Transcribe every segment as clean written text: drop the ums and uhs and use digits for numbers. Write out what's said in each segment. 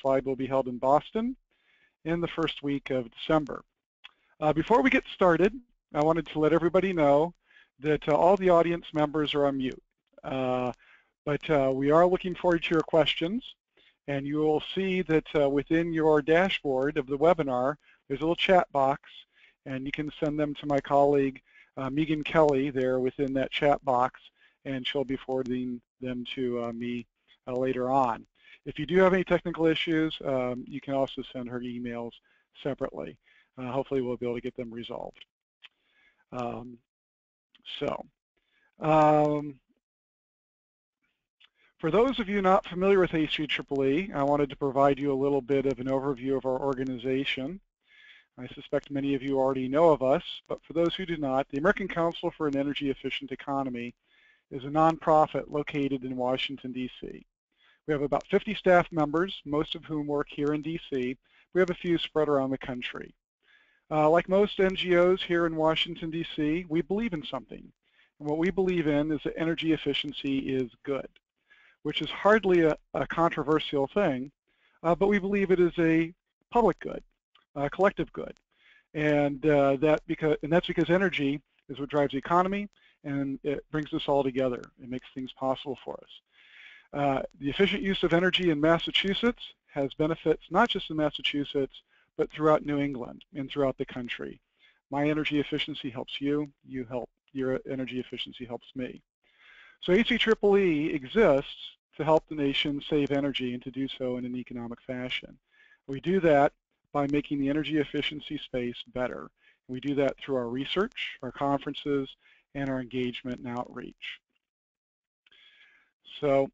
slide will be held in Boston in the first week of December. Before we get started, I wanted to let everybody know that all the audience members are on mute. But we are looking forward to your questions, and you will see that within your dashboard of the webinar, there's a little chat box, and you can send them to my colleague, Megan Kelly, there within that chat box, and she'll be forwarding them to me later on. If you do have any technical issues, you can also send her emails separately. Hopefully we'll be able to get them resolved. For those of you not familiar with ACEEE, I wanted to provide you a little bit of an overview of our organization. I suspect many of you already know of us, but for those who do not, the American Council for an Energy Efficient Economy is a nonprofit located in Washington, D.C. We have about 50 staff members, most of whom work here in D.C. We have a few spread around the country. Like most NGOs here in Washington, D.C., we believe in something. And what we believe in is that energy efficiency is good, which is hardly a controversial thing, but we believe it is a public good, a collective good. And that's because energy is what drives the economy, and it brings us all together. It makes things possible for us. The efficient use of energy in Massachusetts has benefits not just in Massachusetts, but throughout New England and throughout the country. My energy efficiency helps you, your energy efficiency helps me. So ACEEE exists to help the nation save energy and to do so in an economic fashion. We do that by making the energy efficiency space better. We do that through our research, our conferences, and our engagement and outreach. So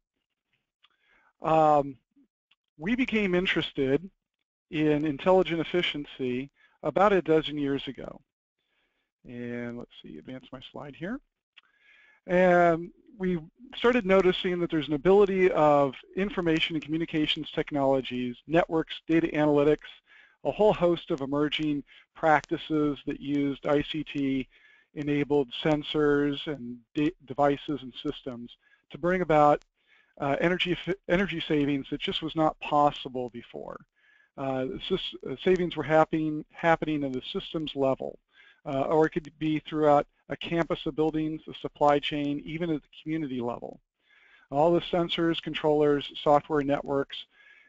we became interested in intelligent efficiency about a dozen years ago. And let's see, advance my slide here. And we started noticing that there's an ability of information and communications technologies, networks, data analytics, a whole host of emerging practices that used ICT-enabled sensors and devices and systems to bring about energy savings that just was not possible before. Savings were happening at the systems level, or it could be throughout a campus of buildings, a supply chain, even at the community level. All the sensors, controllers, software networks,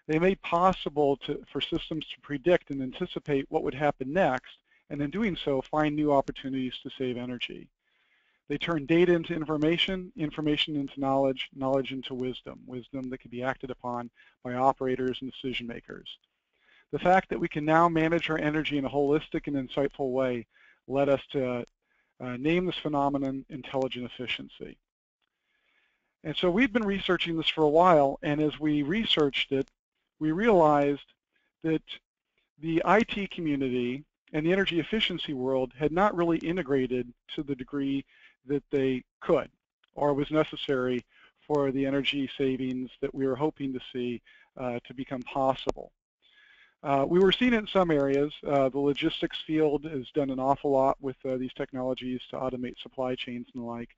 they made possible for systems to predict and anticipate what would happen next, and in doing so, find new opportunities to save energy. They turn data into information, information into knowledge, knowledge into wisdom, wisdom that can be acted upon by operators and decision makers. The fact that we can now manage our energy in a holistic and insightful way led us to name this phenomenon intelligent efficiency. And so we've been researching this for a while, and as we researched it, we realized that the IT community and the energy efficiency world had not really integrated to the degree that they could or was necessary for the energy savings that we were hoping to see to become possible. We were seeing it in some areas. The logistics field has done an awful lot with these technologies to automate supply chains and the like,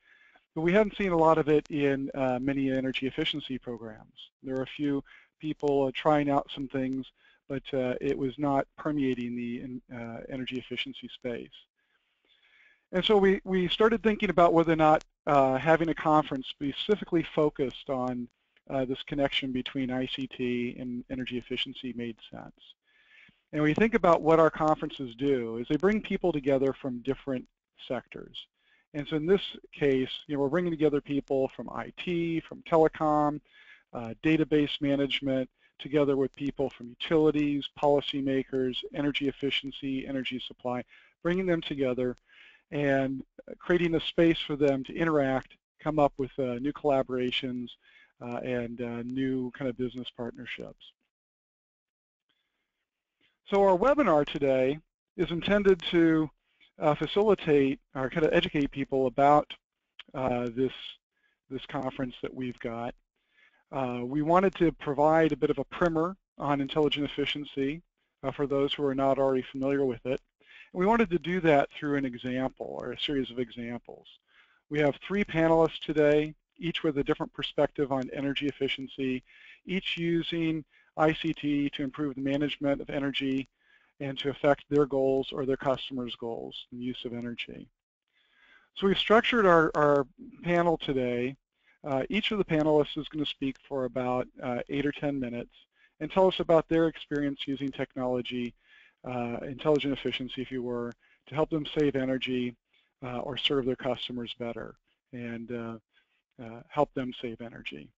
but we haven't seen a lot of it in many energy efficiency programs. There are a few people trying out some things, but it was not permeating the energy efficiency space. And so we started thinking about whether or not having a conference specifically focused on this connection between ICT and energy efficiency made sense. And when you think about what our conferences do, is they bring people together from different sectors. And so in this case, we're bringing together people from IT, from telecom, database management, together with people from utilities, policymakers, energy efficiency, energy supply, bringing them together and creating a space for them to interact, come up with new collaborations, and new kind of business partnerships. So our webinar today is intended to facilitate or kind of educate people about this conference that we've got. We wanted to provide a bit of a primer on intelligent efficiency for those who are not already familiar with it. And we wanted to do that through an example or a series of examples. We have 3 panelists today, each with a different perspective on energy efficiency, each using ICT to improve the management of energy and to affect their goals or their customers' goals in use of energy. So we've structured our panel today. Each of the panelists is going to speak for about 8 or 10 minutes and tell us about their experience using technology, intelligent efficiency, if you were, to help them save energy or serve their customers better and help them save energy.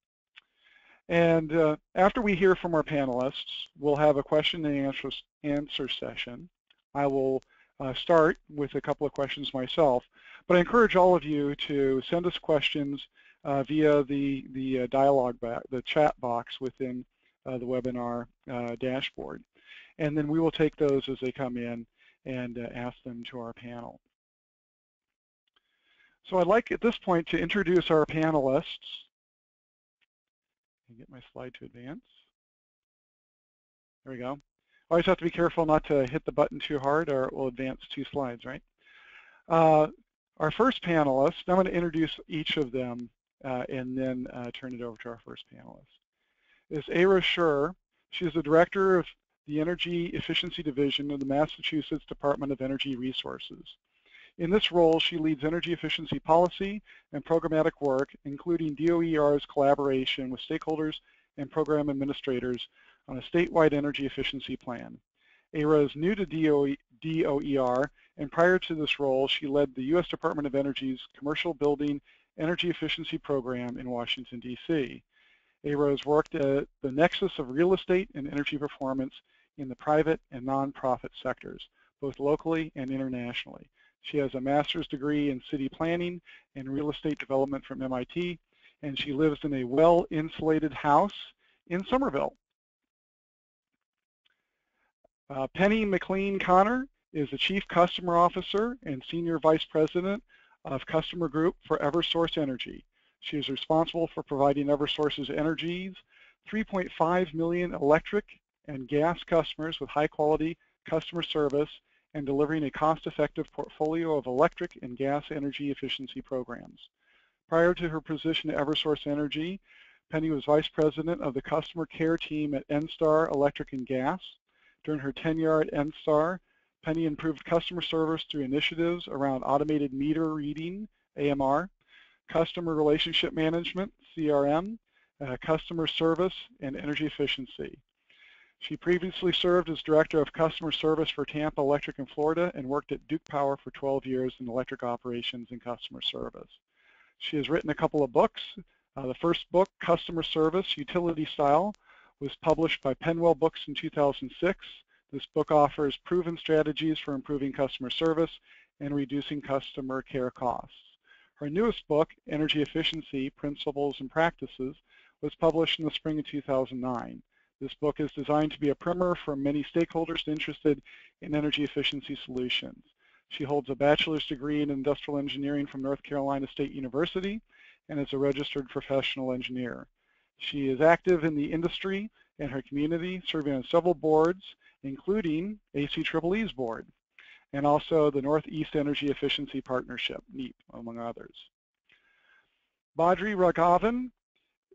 And after we hear from our panelists, we'll have a question and answer session. I will start with a couple of questions myself, but I encourage all of you to send us questions via the dialogue, the chat box within the webinar dashboard. And then we will take those as they come in and ask them to our panel. So I'd like at this point to introduce our panelists. And get my slide to advance. There we go. Always have to be careful not to hit the button too hard or it will advance 2 slides, right? Our first panelist, I'm going to introduce each of them and then turn it over to our first panelist, is Arah Schuur. She is the director of the Energy Efficiency Division of the Massachusetts Department of Energy Resources. In this role, she leads energy efficiency policy and programmatic work, including DOER's collaboration with stakeholders and program administrators on a statewide energy efficiency plan. Arah is new to DOER, and prior to this role, she led the U.S. Department of Energy's Commercial Building Energy Efficiency Program in Washington, D.C. Arah has worked at the nexus of real estate and energy performance in the private and nonprofit sectors, both locally and internationally. She has a master's degree in city planning and real estate development from MIT, and she lives in a well-insulated house in Somerville. Penni McLean-Conner is the Chief Customer Officer and Senior Vice President of Customer Group for Eversource Energy. She is responsible for providing Eversource's Energy's 3.5 million electric and gas customers with high-quality customer service and delivering a cost-effective portfolio of electric and gas energy efficiency programs. Prior to her position at Eversource Energy, Penni was Vice President of the Customer Care Team at NSTAR Electric and Gas. During her tenure at NSTAR, Penni improved customer service through initiatives around automated meter reading, AMR, customer relationship management, CRM, customer service, and energy efficiency. She previously served as Director of Customer Service for Tampa Electric in Florida and worked at Duke Power for 12 years in electric operations and customer service. She has written a couple of books. The first book, Customer Service, Utility Style, was published by Penwell Books in 2006. This book offers proven strategies for improving customer service and reducing customer care costs. Her newest book, Energy Efficiency, Principles and Practices, was published in the spring of 2009. This book is designed to be a primer for many stakeholders interested in energy efficiency solutions. She holds a bachelor's degree in industrial engineering from North Carolina State University and is a registered professional engineer. She is active in the industry and her community, serving on several boards, including ACEEE's board, and also the Northeast Energy Efficiency Partnership, NEEP, among others. Badri Raghavan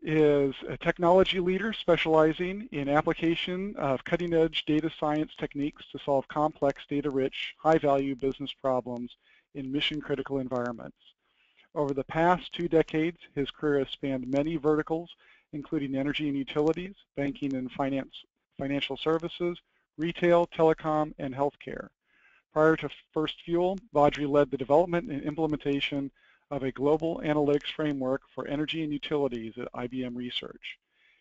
is a technology leader specializing in application of cutting-edge data science techniques to solve complex, data-rich, high-value business problems in mission-critical environments. Over the past 2 decades, his career has spanned many verticals, including energy and utilities, banking and financial services, retail, telecom, and healthcare. Prior to FirstFuel, Badri led the development and implementation of a global analytics framework for energy and utilities at IBM Research.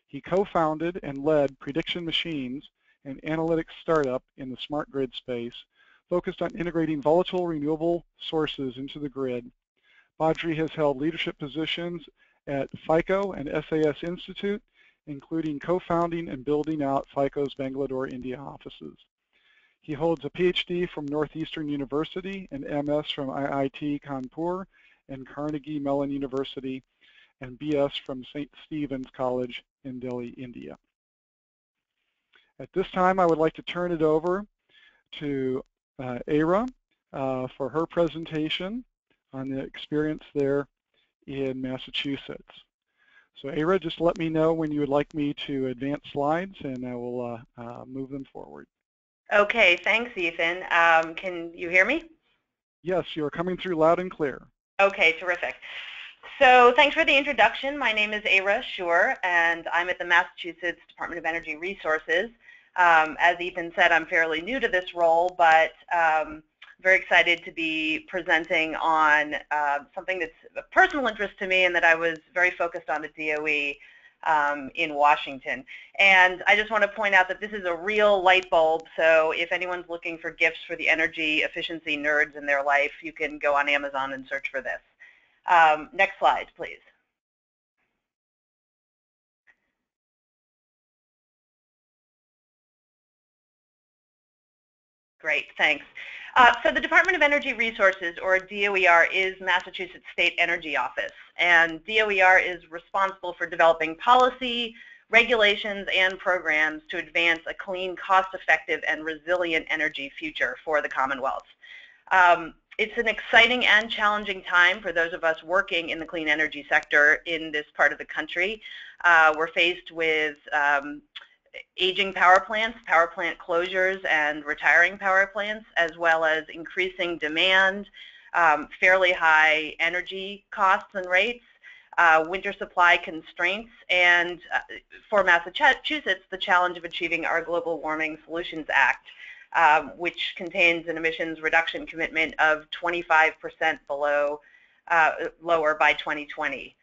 He co-founded and led Prediction Machines, an analytics startup in the smart grid space, focused on integrating volatile renewable sources into the grid. Badri has held leadership positions at FICO and SAS Institute, including co-founding and building out FICO's Bangalore, India offices. He holds a PhD from Northeastern University and MS from IIT Kanpur and Carnegie Mellon University, and BS from St. Stephen's College in Delhi, India. At this time, I would like to turn it over to Arah for her presentation on the experience there in Massachusetts. So Arah, just let me know when you would like me to advance slides, and I will move them forward. Okay, thanks, Ethan. Can you hear me? Yes, you are coming through loud and clear. Okay, terrific. So thanks for the introduction. My name is Arah Schuur, and I'm at the Massachusetts Department of Energy Resources. As Ethan said, I'm fairly new to this role, but very excited to be presenting on something that's of personal interest to me and that I was very focused on at DOE in Washington. And I just want to point out that this is a real light bulb, so if anyone's looking for gifts for the energy efficiency nerds in their life, you can go on Amazon and search for this. Next slide, please. Great, thanks. So the Department of Energy Resources, or DOER, is Massachusetts State Energy Office, and DOER is responsible for developing policy, regulations, and programs to advance a clean, cost-effective, and resilient energy future for the Commonwealth. It's an exciting and challenging time for those of us working in the clean energy sector in this part of the country. We're faced with aging power plant closures and retiring power plants, as well as increasing demand, fairly high energy costs and rates, winter supply constraints, and for Massachusetts, the challenge of achieving our Global Warming Solutions Act, which contains an emissions reduction commitment of 25% lower by 2020.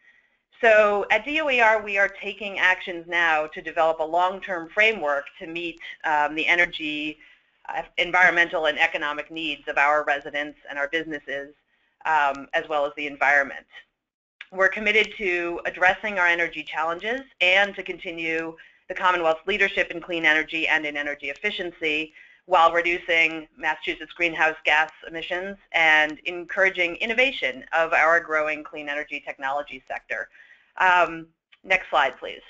So at DOER, we are taking actions now to develop a long-term framework to meet the energy, environmental, and economic needs of our residents and our businesses, as well as the environment. We're committed to addressing our energy challenges and to continue the Commonwealth's leadership in clean energy and in energy efficiency while reducing Massachusetts greenhouse gas emissions and encouraging innovation of our growing clean energy technology sector. Next slide, please.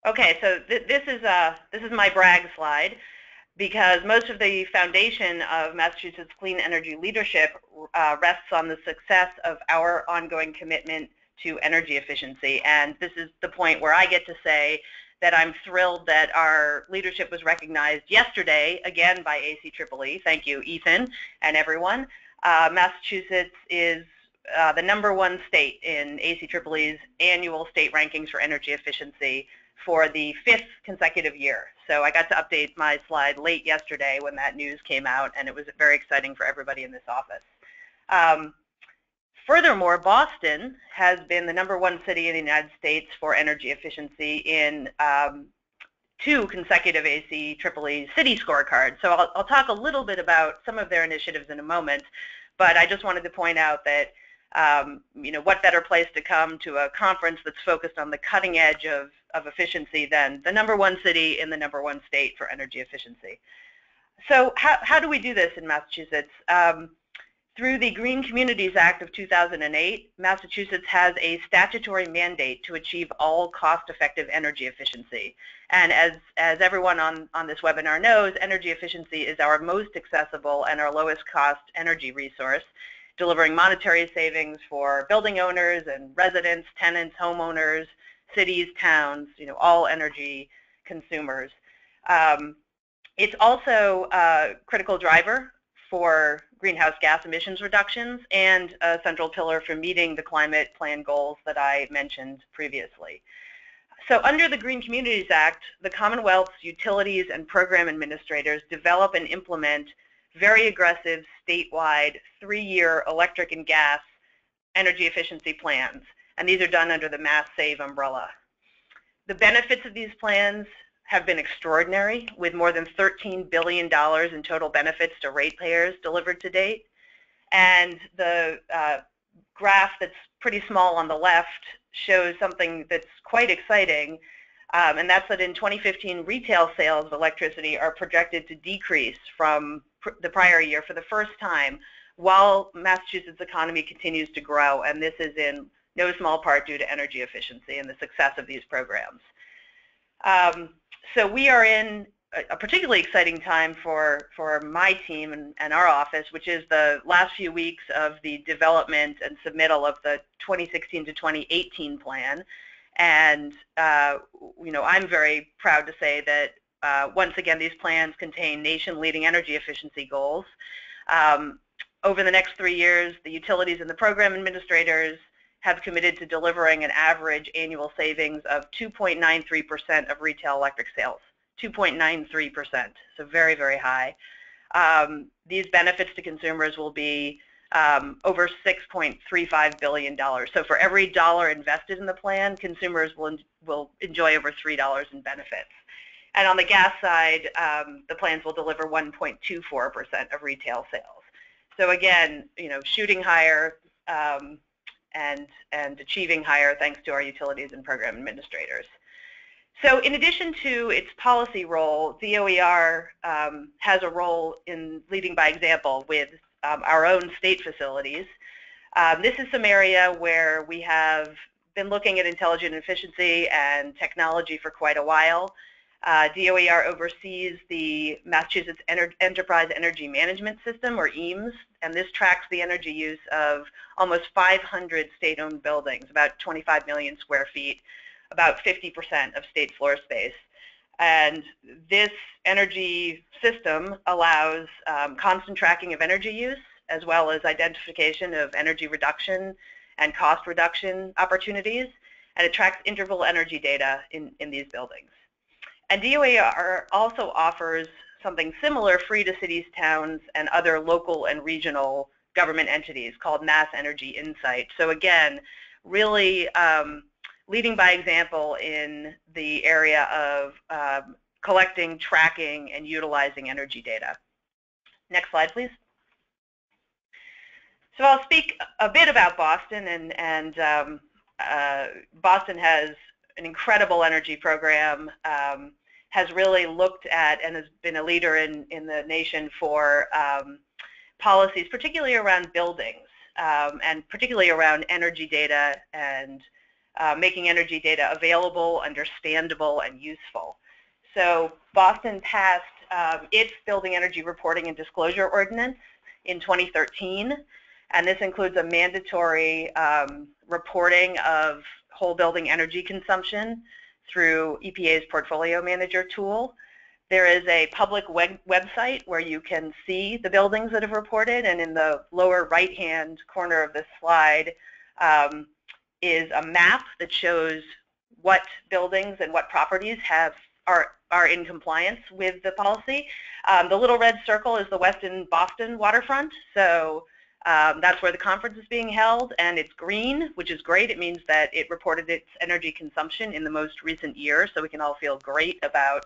Okay, so this is my brag slide, because most of the foundation of Massachusetts clean energy leadership rests on the success of our ongoing commitment to energy efficiency. And this is the point where I get to say that I'm thrilled that our leadership was recognized yesterday, again by ACEEE. Thank you, Ethan, and everyone. Massachusetts is the #1 state in ACEEE's annual state rankings for energy efficiency for the 5th consecutive year. So I got to update my slide late yesterday when that news came out, and it was very exciting for everybody in this office. Furthermore, Boston has been the #1 city in the United States for energy efficiency in 2 consecutive ACEEE City Scorecards. So I'll talk a little bit about some of their initiatives in a moment, but I just wanted to point out that what better place to come to a conference that's focused on the cutting edge of efficiency than the #1 city in the #1 state for energy efficiency. So how do we do this in Massachusetts? Through the Green Communities Act of 2008, Massachusetts has a statutory mandate to achieve all cost-effective energy efficiency. And as everyone on this webinar knows, energy efficiency is our most accessible and our lowest cost energy resource, delivering monetary savings for building owners and residents, tenants, homeowners, cities, towns, all energy consumers. It's also a critical driver for greenhouse gas emissions reductions and a central pillar for meeting the climate plan goals that I mentioned previously. So under the Green Communities Act, the Commonwealth's utilities and program administrators develop and implement very aggressive statewide 3-year electric and gas energy efficiency plans, and these are done under the Mass Save umbrella. The benefits of these plans have been extraordinary, with more than $13 billion in total benefits to ratepayers delivered to date. And the graph that's pretty small on the left shows something that's quite exciting, and that's that in 2015, retail sales of electricity are projected to decrease from the prior year for the first time, while Massachusetts' economy continues to grow, and this is in no small part due to energy efficiency and the success of these programs. So we are in a particularly exciting time for my team and our office, which is the last few weeks of the development and submittal of the 2016 to 2018 plan. And I'm very proud to say that once again, these plans contain nation-leading energy efficiency goals. Over the next 3 years, the utilities and the program administrators have committed to delivering an average annual savings of 2.93% of retail electric sales. 2.93%, so very, very high. These benefits to consumers will be over $6.35 billion. So for every dollar invested in the plan, consumers will enjoy over $3 in benefits. And on the gas side, the plans will deliver 1.24% of retail sales. So again, shooting higher and achieving higher thanks to our utilities and program administrators. So in addition to its policy role, DOER has a role in leading by example with our own state facilities. This is some area where we have been looking at intelligent efficiency and technology for quite a while. DOER oversees the Massachusetts Enterprise Energy Management System, or EAMS, and this tracks the energy use of almost 500 state-owned buildings, about 25 million square feet, about 50% of state floor space. And this energy system allows constant tracking of energy use, as well as identification of energy reduction and cost reduction opportunities, and it tracks interval energy data in these buildings. And DOER also offers something similar free to cities, towns, and other local and regional government entities called Mass Energy Insight. So again, really leading by example in the area of collecting, tracking, and utilizing energy data. Next slide, please. So I'll speak a bit about Boston, and Boston has an incredible energy program, has really looked at and has been a leader in the nation for policies, particularly around buildings, and particularly around energy data and making energy data available, understandable, and useful. So Boston passed its Building Energy Reporting and Disclosure Ordinance in 2013, and this includes a mandatory reporting of whole building energy consumption through EPA's Portfolio Manager tool. There is a public website where you can see the buildings that have reported, and in the lower right-hand corner of this slide is a map that shows what buildings and what properties are in compliance with the policy. The little red circle is the Westin Boston waterfront, so that's where the conference is being held, and it's green, which is great. It means that it reported its energy consumption in the most recent year, so we can all feel great about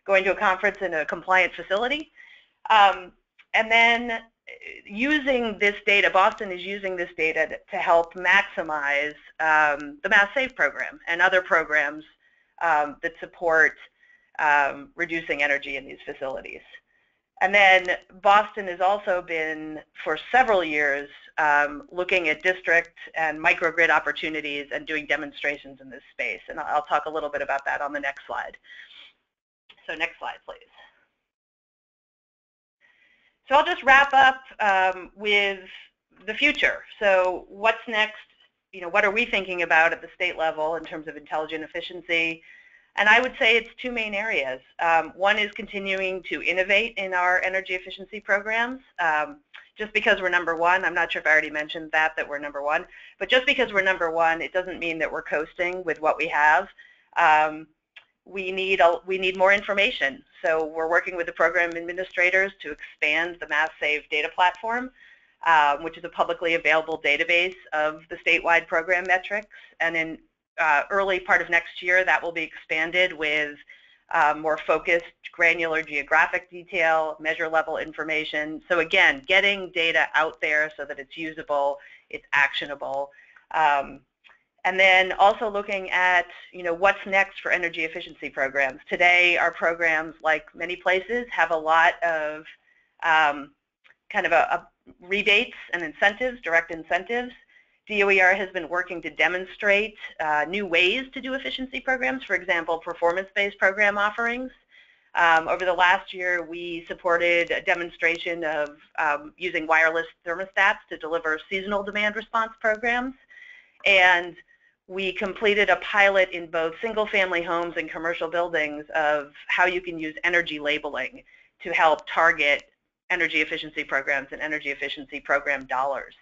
going to a conference in a compliant facility. And then using this data, Boston is using this data to help maximize the Mass Save program and other programs that support reducing energy in these facilities. And then Boston has also been, for several years, looking at district and microgrid opportunities and doing demonstrations in this space. And I'll talk a little bit about that on the next slide. So next slide, please. So I'll just wrap up with the future. So what's next? What are we thinking about at the state level in terms of intelligent efficiency? And I would say it's two main areas. One is continuing to innovate in our energy efficiency programs. Just because we're number one, I'm not sure if I already mentioned that we're number one, but just because we're number one, it doesn't mean that we're coasting with what we have. We need more information. So we're working with the program administrators to expand the Mass Save data platform, which is a publicly available database of the statewide program metrics. And in early part of next year, that will be expanded with more focused, granular geographic detail, measure level information. So again, getting data out there so that it's usable, it's actionable. And then also looking at, what's next for energy efficiency programs. Today, our programs, like many places, have a lot of kind of rebates and incentives, direct incentives. DOER has been working to demonstrate new ways to do efficiency programs, for example, performance-based program offerings. Over the last year, we supported a demonstration of using wireless thermostats to deliver seasonal demand response programs. And we completed a pilot in both single-family homes and commercial buildings of how you can use energy labeling to help target energy efficiency programs and energy efficiency program dollars.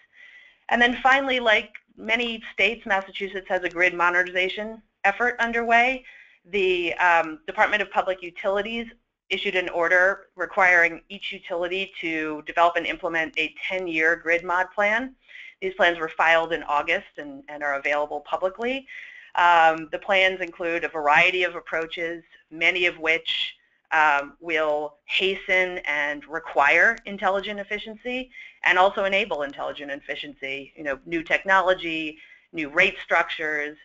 And then finally, like many states, Massachusetts has a grid modernization effort underway. The Department of Public Utilities issued an order requiring each utility to develop and implement a 10-year grid mod plan. These plans were filed in August and are available publicly. The plans include a variety of approaches, many of which will hasten and require intelligent efficiency and also enable intelligent efficiency, new technology, new rate structures,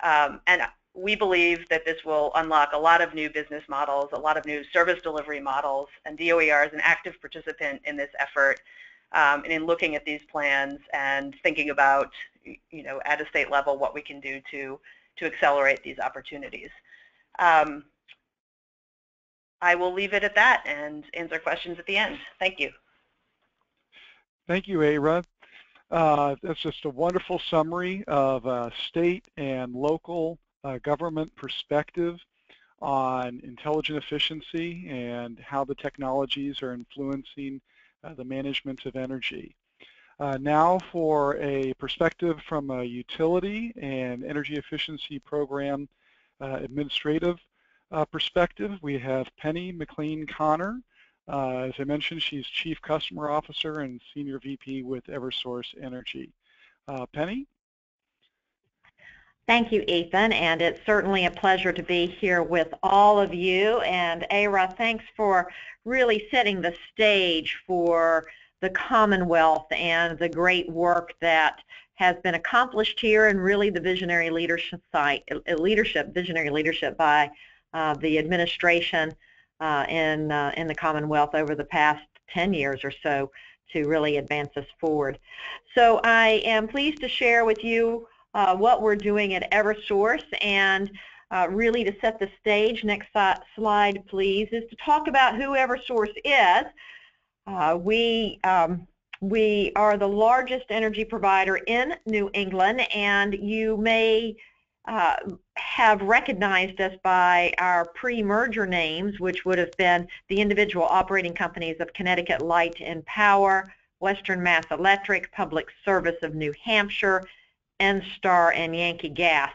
and we believe that this will unlock a lot of new business models, a lot of new service delivery models, and DOER is an active participant in this effort and in looking at these plans and thinking about, at a state level what we can do to accelerate these opportunities. I will leave it at that and answer questions at the end. Thank you. Thank you, Arah. That's just a wonderful summary of state and local government perspective on intelligent efficiency and how the technologies are influencing the management of energy. Now for a perspective from a utility and energy efficiency program administrative perspective, we have Penni McLean-Conner. As I mentioned, she's Chief Customer Officer and Senior VP with Eversource Energy. Penni? Thank you, Ethan, and it's certainly a pleasure to be here with all of you. And Arah, thanks for really setting the stage for the Commonwealth and the great work that has been accomplished here, and really the visionary leadership by the administration in the Commonwealth over the past 10 years or so to really advance us forward. So I am pleased to share with you what we're doing at Eversource, and really to set the stage, next slide please, is to talk about who Eversource is. We are the largest energy provider in New England, and you may have recognized us by our pre-merger names, which would have been the individual operating companies of Connecticut Light and Power, Western Mass Electric, Public Service of New Hampshire, NSTAR, and Yankee Gas.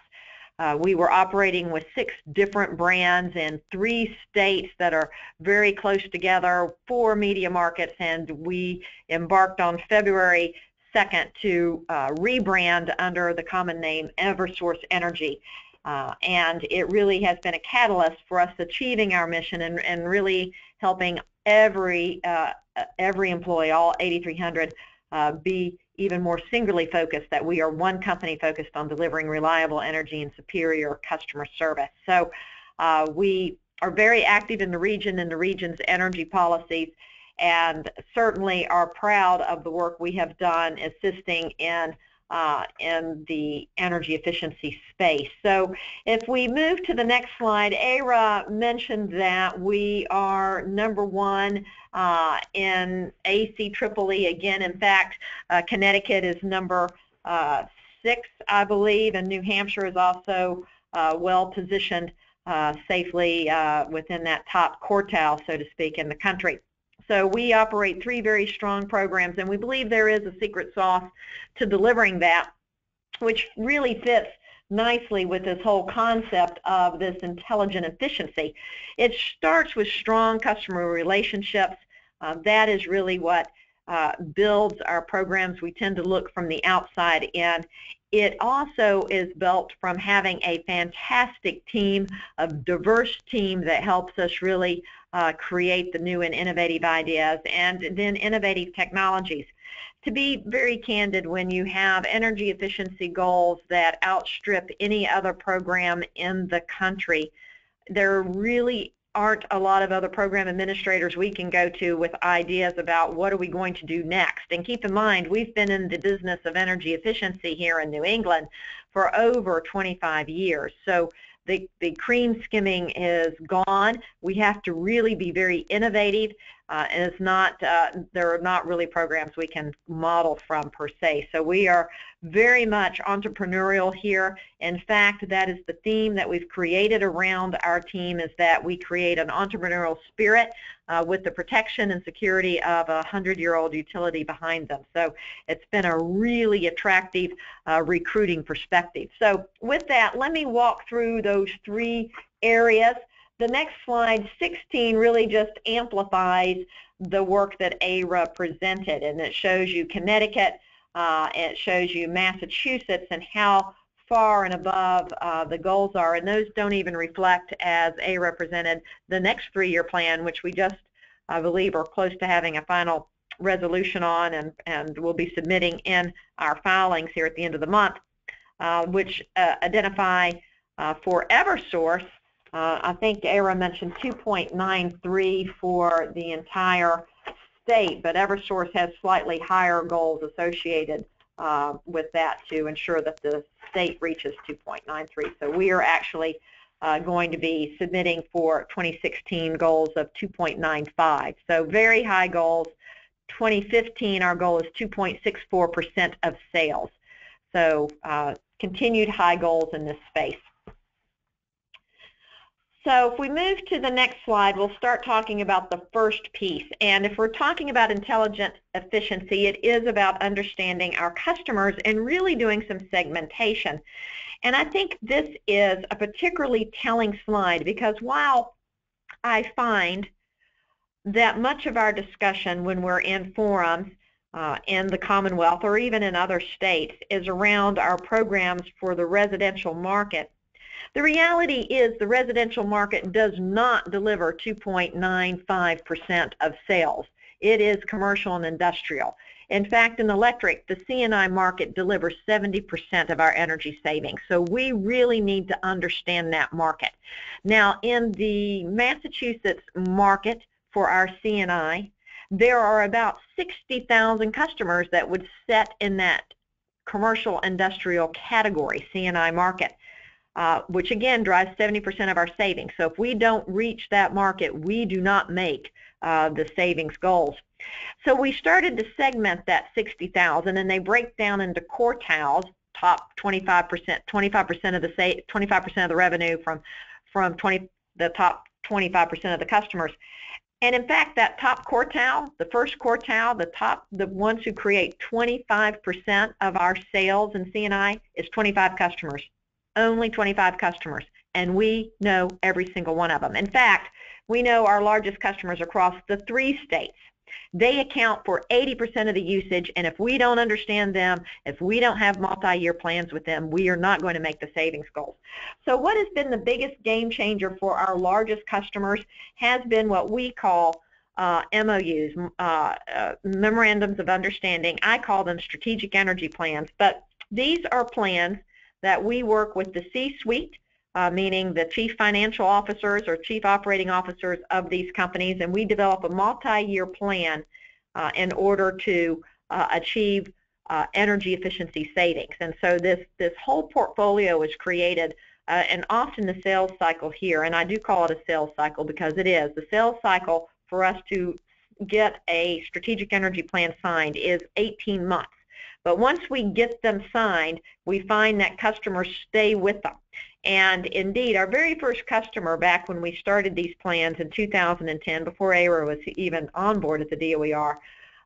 We were operating with 6 different brands in 3 states that are very close together, 4 media markets, and we embarked on February 2nd to rebrand under the common name Eversource Energy. And it really has been a catalyst for us achieving our mission and really helping every employee, all 8,300, be even more singularly focused, that we are one company focused on delivering reliable energy and superior customer service. So we are very active in the region and the region's energy policies, and certainly are proud of the work we have done assisting in the energy efficiency space. So if we move to the next slide, Arah mentioned that we are #1 in ACEEE. Again, in fact, Connecticut is number 6, I believe, and New Hampshire is also well positioned safely within that top quartile, so to speak, in the country. So we operate 3 very strong programs, and we believe there is a secret sauce to delivering that, which really fits nicely with this whole concept of this intelligent efficiency. It starts with strong customer relationships. That is really what builds our programs. We tend to look from the outside in. It also is built from having a fantastic team, a diverse team that helps us really create the new and innovative ideas, and then innovative technologies. To be very candid, when you have energy efficiency goals that outstrip any other program in the country, there really aren't a lot of other program administrators we can go to with ideas about what are we going to do next. And keep in mind, we've been in the business of energy efficiency here in New England for over 25 years. So the cream skimming is gone. We have to really be very innovative, and it's not, there are not really programs we can model from per se. So we are very much entrepreneurial here. In fact, that is the theme that we've created around our team, is that we create an entrepreneurial spirit with the protection and security of a 100-year-old utility behind them. So it's been a really attractive recruiting perspective. So with that, let me walk through those 3 areas. The next slide, 16, really just amplifies the work that Arah presented, and it shows you Connecticut, it shows you Massachusetts, and how far and above the goals are, and those don't even reflect, as Arah presented, the next 3-year plan, which we just, I believe, are close to having a final resolution on, and we'll be submitting in our filings here at the end of the month, which identify for Eversource, I think Arah mentioned 2.93 for the entire state, but Eversource has slightly higher goals associated with that to ensure that the state reaches 2.93. So we are actually going to be submitting for 2016 goals of 2.95. So very high goals. 2015, our goal is 2.64% of sales. So continued high goals in this space. So if we move to the next slide, we'll start talking about the first piece. And if we're talking about intelligent efficiency, it is about understanding our customers and really doing some segmentation. And I think this is a particularly telling slide, because while I find that much of our discussion when we're in forums in the Commonwealth or even in other states is around our programs for the residential market, the reality is the residential market does not deliver 2.95% of sales. It is commercial and industrial. In fact, in electric, the C&I market delivers 70% of our energy savings. So we really need to understand that market. Now, in the Massachusetts market for our C&I, there are about 60,000 customers that would set in that commercial industrial category, C&I market. Which again drives 70% of our savings. So if we don't reach that market, we do not make the savings goals. So we started to segment that 60,000, and they break down into quartiles, top 25%, 25% of the 25% of the revenue from the top 25% of the customers. And in fact, that top quartile, the first quartile, the ones who create 25% of our sales in C&I is 25 customers. Only 25 customers, and we know every single one of them. In fact, we know our largest customers across the 3 states. They account for 80% of the usage, and if we don't understand them, if we don't have multi-year plans with them, we are not going to make the savings goals. So what has been the biggest game changer for our largest customers has been what we call MOUs, Memorandums of Understanding. I call them strategic energy plans, but these are plans that we work with the C-suite, meaning the chief financial officers or chief operating officers of these companies, and we develop a multi-year plan in order to achieve energy efficiency savings. And so this whole portfolio is created, and often the sales cycle here, and I do call it a sales cycle because it is, the sales cycle for us to get a strategic energy plan signed is 18 months. But once we get them signed, we find that customers stay with them. And indeed, our very first customer back when we started these plans in 2010, before Arah was even on board at the DOER,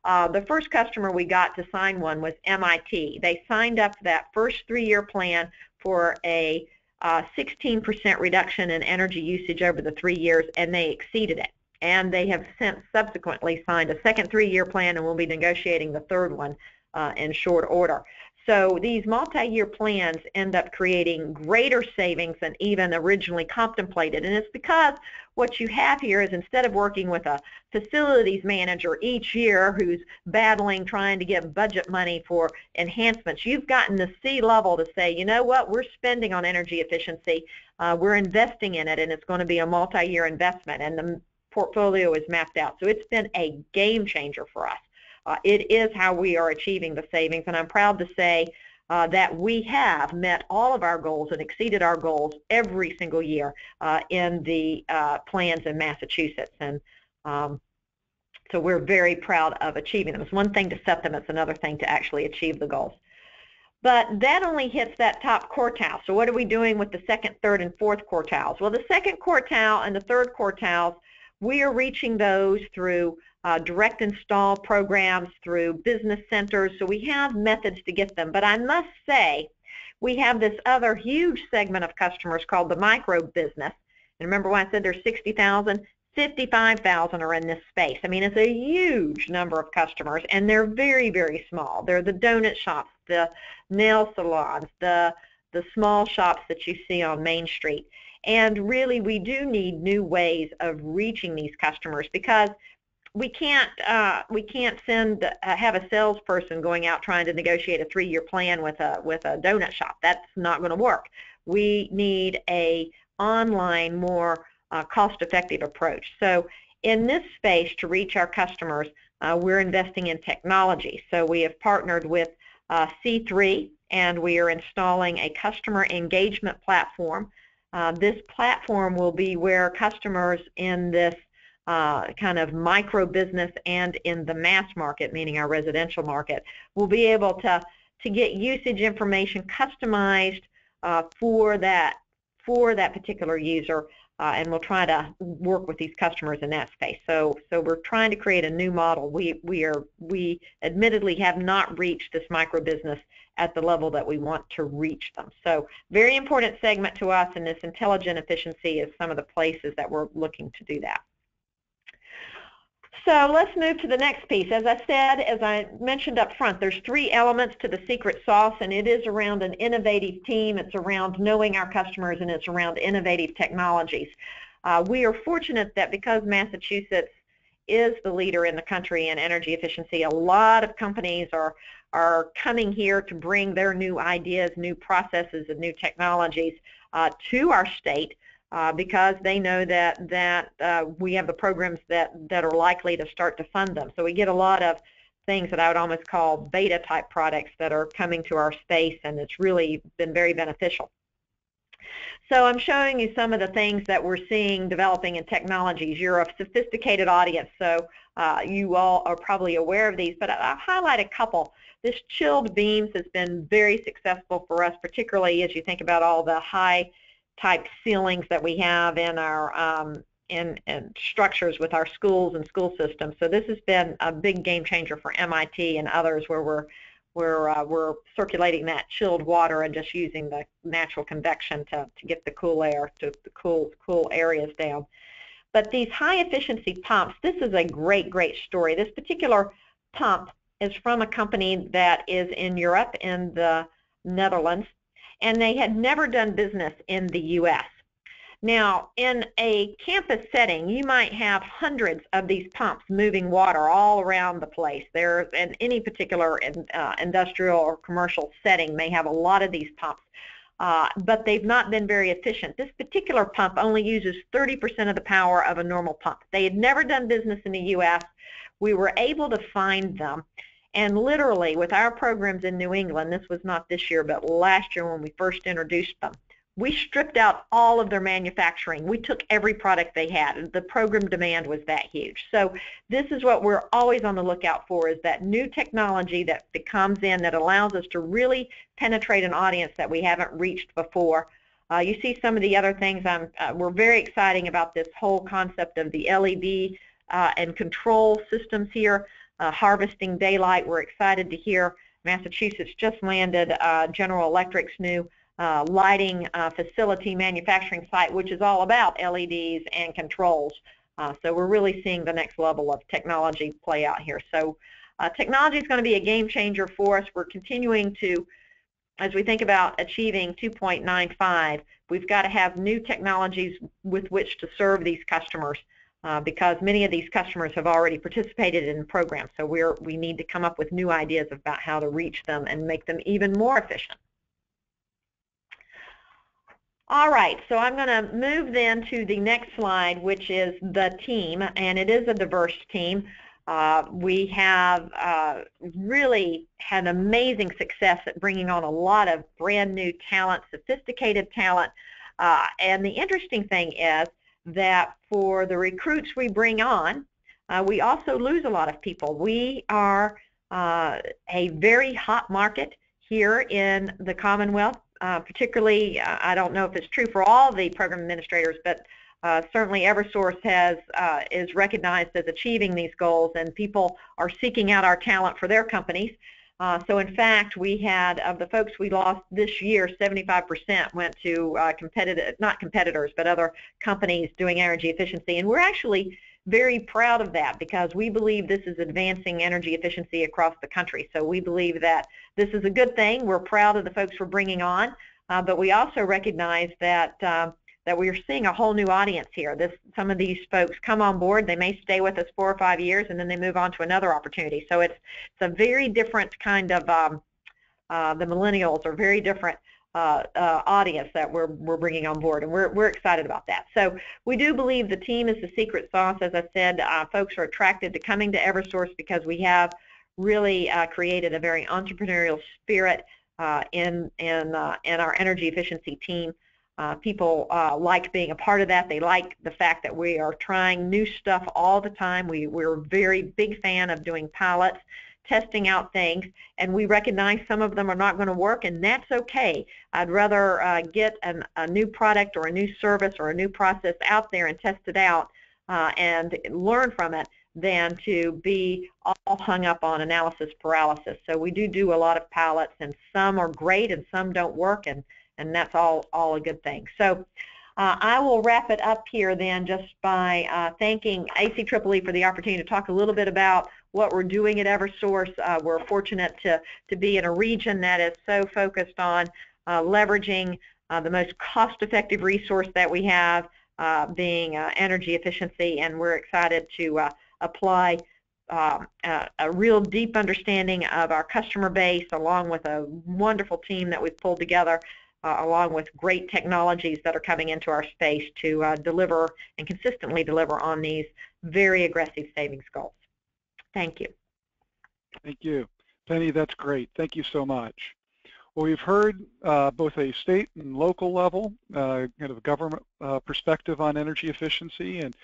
the first customer we got to sign one was MIT. They signed up for that first 3-year plan for a 16% reduction in energy usage over the 3 years, and they exceeded it. And they have since subsequently signed a second 3-year plan, and we'll be negotiating the third one in short order. So these multi-year plans end up creating greater savings than even originally contemplated. And it's because what you have here is, instead of working with a facilities manager each year who's battling trying to get budget money for enhancements, you've gotten the C-level to say, you know what, we're spending on energy efficiency, we're investing in it, and it's going to be a multi-year investment, and the portfolio is mapped out. So it's been a game changer for us. It is how we are achieving the savings, and I'm proud to say that we have met all of our goals and exceeded our goals every single year in the plans in Massachusetts. And so we're very proud of achieving them. It's one thing to set them, it's another thing to actually achieve the goals. But that only hits that top quartile. So what are we doing with the second, third, and fourth quartiles? Well, the second quartile and the third quartiles, we are reaching those through direct install programs, through business centers. So we have methods to get them. But I must say, we have this other huge segment of customers called the micro business. And remember when I said there's 60,000? 55,000 are in this space. I mean, it's a huge number of customers, and they're very, very small. They're the donut shops, the nail salons, the small shops that you see on Main Street. And really, we do need new ways of reaching these customers, because we can't have a salesperson going out trying to negotiate a 3-year plan with a donut shop. That's not going to work. We need a online, more cost-effective approach. So in this space, to reach our customers, we're investing in technology. So we have partnered with C3, and we are installing a customer engagement platform. This platform will be where customers in this kind of micro business and in the mass market, meaning our residential market, will be able to get usage information customized for that particular user. And we'll try to work with these customers in that space. So we're trying to create a new model. We admittedly have not reached this micro business at the level that we want to reach them. So very important segment to us, and this intelligent efficiency is some of the places that we're looking to do that. So let's move to the next piece. As I said, as I mentioned up front, there's 3 elements to the secret sauce, and it is around an innovative team, it's around knowing our customers, and it's around innovative technologies. We are fortunate that because Massachusetts is the leader in the country in energy efficiency, a lot of companies are coming here to bring their new ideas, new processes, and new technologies to our state. Because they know that we have the programs that are likely to start to fund them. So we get a lot of things that I would almost call beta type products that are coming to our space, and it's really been very beneficial. So I'm showing you some of the things that we're seeing developing in technologies. You're a sophisticated audience, so you all are probably aware of these, but I'll highlight a couple. This chilled beams has been very successful for us, particularly as you think about all the high type ceilings that we have in our in structures with our schools and school systems. So this has been a big game changer for MIT and others, where we're circulating that chilled water and just using the natural convection to get the cool air to the cool areas down. But these high efficiency pumps, this is a great story. This particular pump is from a company that is in Europe, in the Netherlands, and they had never done business in the U.S. Now, in a campus setting, you might have hundreds of these pumps moving water all around the place. There, in any particular industrial or commercial setting, may have a lot of these pumps, but they've not been very efficient. This particular pump only uses 30% of the power of a normal pump. They had never done business in the U.S. We were able to find them. And literally, with our programs in New England, this was not this year, but last year when we first introduced them, we stripped out all of their manufacturing. We took every product they had. The program demand was that huge. So this is what we're always on the lookout for, is that new technology that comes in that allows us to really penetrate an audience that we haven't reached before. You see some of the other things. We're very exciting about this whole concept of the LED and control systems here. Harvesting daylight. We're excited to hear Massachusetts just landed General Electric's new lighting facility manufacturing site, which is all about LEDs and controls. So we're really seeing the next level of technology play out here. So technology is going to be a game changer for us. We're continuing to, as we think about achieving 2.95, we've got to have new technologies with which to serve these customers. Because many of these customers have already participated in programs, so we need to come up with new ideas about how to reach them and make them even more efficient. All right, so I'm going to move then to the next slide, which is the team, and it is a diverse team. We have really had amazing success at bringing on a lot of brand new talent, sophisticated talent, and the interesting thing is that for the recruits we bring on, we also lose a lot of people. We are a very hot market here in the Commonwealth, particularly, I don't know if it's true for all the program administrators, but certainly Eversource is recognized as achieving these goals, and people are seeking out our talent for their companies. So in fact, we had, of the folks we lost this year, 75% went to not competitors, but other companies doing energy efficiency. And we're actually very proud of that because we believe this is advancing energy efficiency across the country. So we believe that this is a good thing. We're proud of the folks we're bringing on, but we also recognize that that we are seeing a whole new audience here. Some of these folks come on board, they may stay with us 4 or 5 years, and then they move on to another opportunity. So it's a very different kind of, the millennials are very different audience that we're bringing on board, and we're excited about that. So we do believe the team is the secret sauce. As I said, folks are attracted to coming to Eversource because we have really created a very entrepreneurial spirit in our energy efficiency team. People like being a part of that. They like the fact that we are trying new stuff all the time. We're a very big fan of doing pilots, testing out things, and we recognize some of them are not going to work, and that's okay. I'd rather get a new product or a new service or a new process out there and test it out and learn from it than to be all hung up on analysis paralysis. So we do a lot of pilots, and some are great and some don't work, and that's all a good thing. So I will wrap it up here then just by thanking ACEEE for the opportunity to talk a little bit about what we're doing at Eversource. We're fortunate to be in a region that is so focused on leveraging the most cost-effective resource that we have, being energy efficiency, and we're excited to apply a real deep understanding of our customer base along with a wonderful team that we've pulled together, along with great technologies that are coming into our space to deliver and consistently deliver on these very aggressive savings goals. Thank you. Thank you. Penny, that's great. Thank you so much. Well, we've heard both a state and local level, kind of a government perspective on energy efficiency and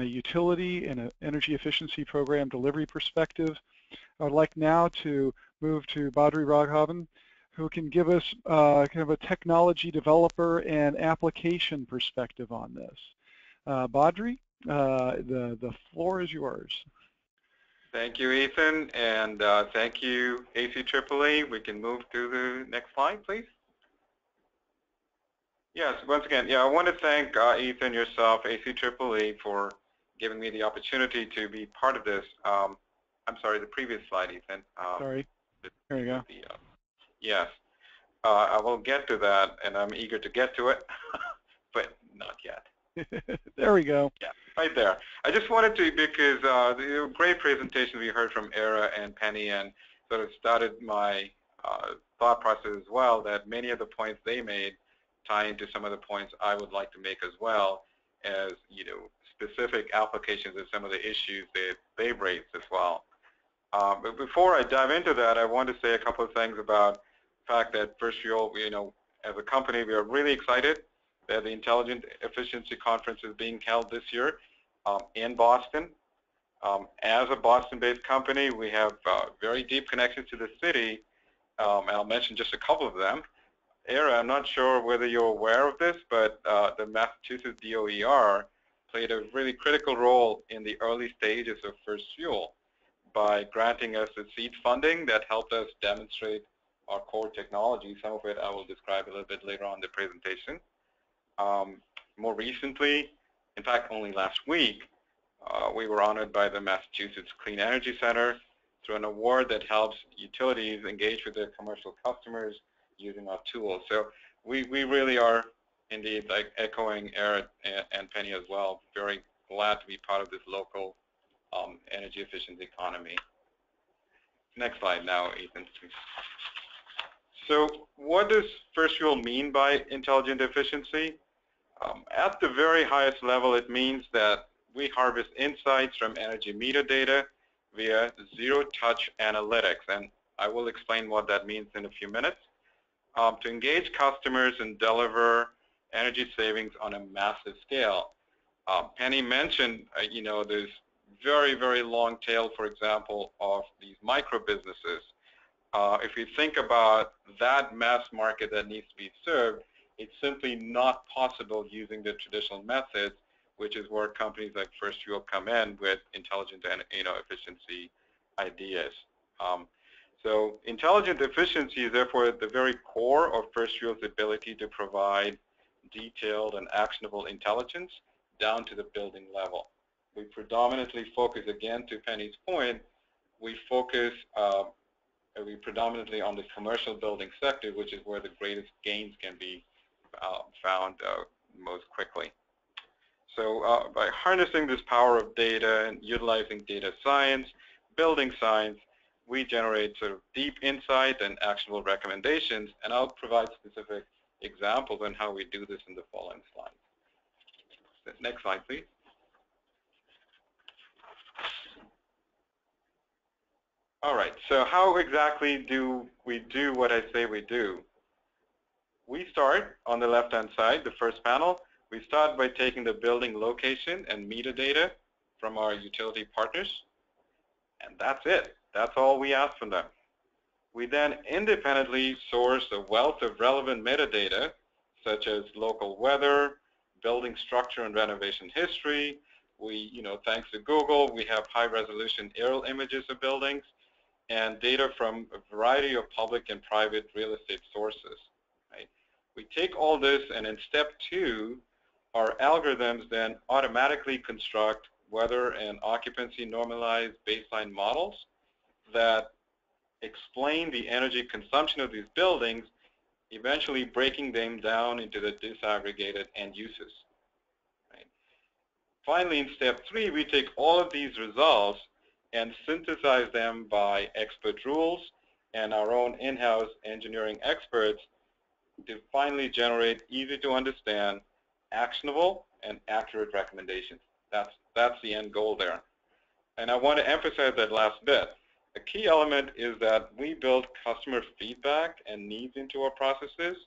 a utility and an energy efficiency program delivery perspective. I would like now to move to Badri Raghavan, who can give us kind of a technology developer and application perspective on this. Badri, the floor is yours. Thank you, Ethan, and thank you, ACEEE. We can move to the next slide, please. Yes, once again, I want to thank Ethan, yourself, ACEEE, for giving me the opportunity to be part of this. I'm sorry, the previous slide, Ethan. Sorry. There you go. Yes, I will get to that, and I'm eager to get to it, but not yet. There we go. Yeah, right there. I just wanted to, because the great presentation we heard from Arah and Penni, and sort of started my thought process as well, that many of the points they made tie into some of the points I would like to make as well, as specific applications of some of the issues that they've raised as well. But before I dive into that, I want to say a couple of things about the fact that FirstFuel, as a company, we are really excited that the Intelligent Efficiency Conference is being held this year in Boston. As a Boston-based company, we have very deep connections to the city, and I'll mention just a couple of them. Arah, I'm not sure whether you're aware of this, but the Massachusetts DOER played a really critical role in the early stages of FirstFuel by granting us the seed funding that helped us demonstrate our core technology. Some of it I will describe a little bit later on in the presentation. More recently, in fact only last week, we were honored by the Massachusetts Clean Energy Center through an award that helps utilities engage with their commercial customers using our tools. So we really are indeed, like echoing Arah and Penni as well, very glad to be part of this local energy efficiency economy. Next slide now, Ethan, please. So what does FirstFuel mean by intelligent efficiency? At the very highest level, it means that we harvest insights from energy meter data, via zero-touch analytics, and I will explain what that means in a few minutes, to engage customers and deliver energy savings on a massive scale. Penni mentioned, there's very, very long tail, for example, of these micro businesses. If you think about that mass market that needs to be served, it's simply not possible using the traditional methods, which is where companies like FirstFuel come in with intelligent and efficiency ideas. So intelligent efficiency is therefore at the very core of FirstFuel's ability to provide detailed and actionable intelligence down to the building level. We predominantly focus, again, to Penni's point, we focus predominantly on the commercial building sector, which is where the greatest gains can be found most quickly. So by harnessing this power of data and utilizing data science, building science, we generate sort of deep insight and actionable recommendations, and I'll provide specific examples on how we do this in the following slides. Next slide, please. All right, so how exactly do we do what I say we do? We start on the left-hand side, the first panel. We start by taking the building location and meter data from our utility partners, and that's it. That's all we ask from them. We then independently source a wealth of relevant metadata, such as local weather, building structure and renovation history. We, thanks to Google, we have high-resolution aerial images of buildings and data from a variety of public and private real estate sources. Right? We take all this, and in step 2, our algorithms then automatically construct weather and occupancy normalized baseline models that explain the energy consumption of these buildings, eventually breaking them down into the disaggregated end uses. Right? Finally, in step 3, we take all of these results and synthesize them by expert rules and our own in-house engineering experts to finally generate easy-to-understand, actionable, and accurate recommendations. That's the end goal there. And I want to emphasize that last bit. A key element is that we build customer feedback and needs into our processes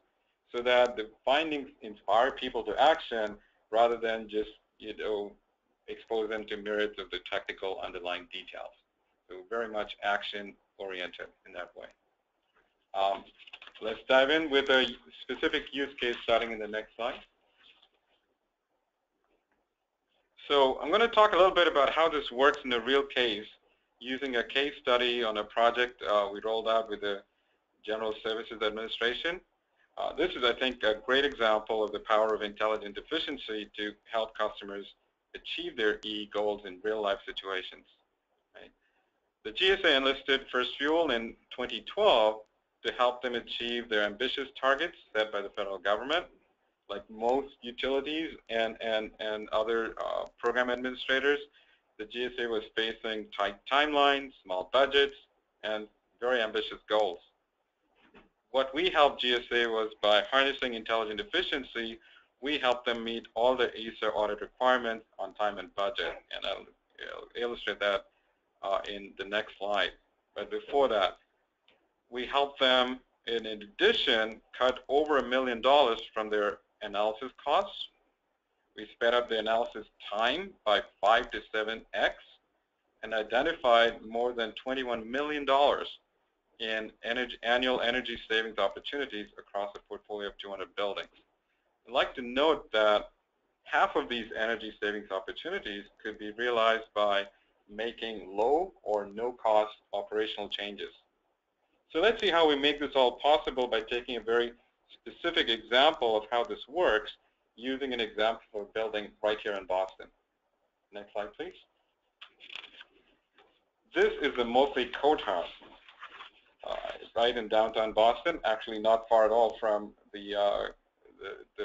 so that the findings inspire people to action rather than just, expose them to myriads of the technical underlying details. So very much action-oriented in that way. Let's dive in with a specific use case starting in the next slide. So I'm going to talk a little bit about how this works in a real case using a case study on a project we rolled out with the General Services Administration. This is, I think, a great example of the power of intelligent efficiency to help customers achieve their E goals in real-life situations. Right? The GSA enlisted FirstFuel in 2012 to help them achieve their ambitious targets set by the federal government. Like most utilities and other program administrators, the GSA was facing tight timelines, small budgets, and very ambitious goals. What we helped GSA was by harnessing intelligent efficiency, we helped them meet all the ACEEE audit requirements on time and budget. And I'll illustrate that in the next slide. But before that, we helped them, in addition, cut over $1 million from their analysis costs. We sped up the analysis time by 5 to 7x and identified more than $21 million in annual energy savings opportunities across a portfolio of 200 buildings. I'd like to note that half of these energy savings opportunities could be realized by making low or no-cost operational changes. So let's see how we make this all possible by taking a very specific example of how this works using an example for a building right here in Boston. Next slide, please. This is the Mosley Courthouse, right in downtown Boston, actually not far at all from the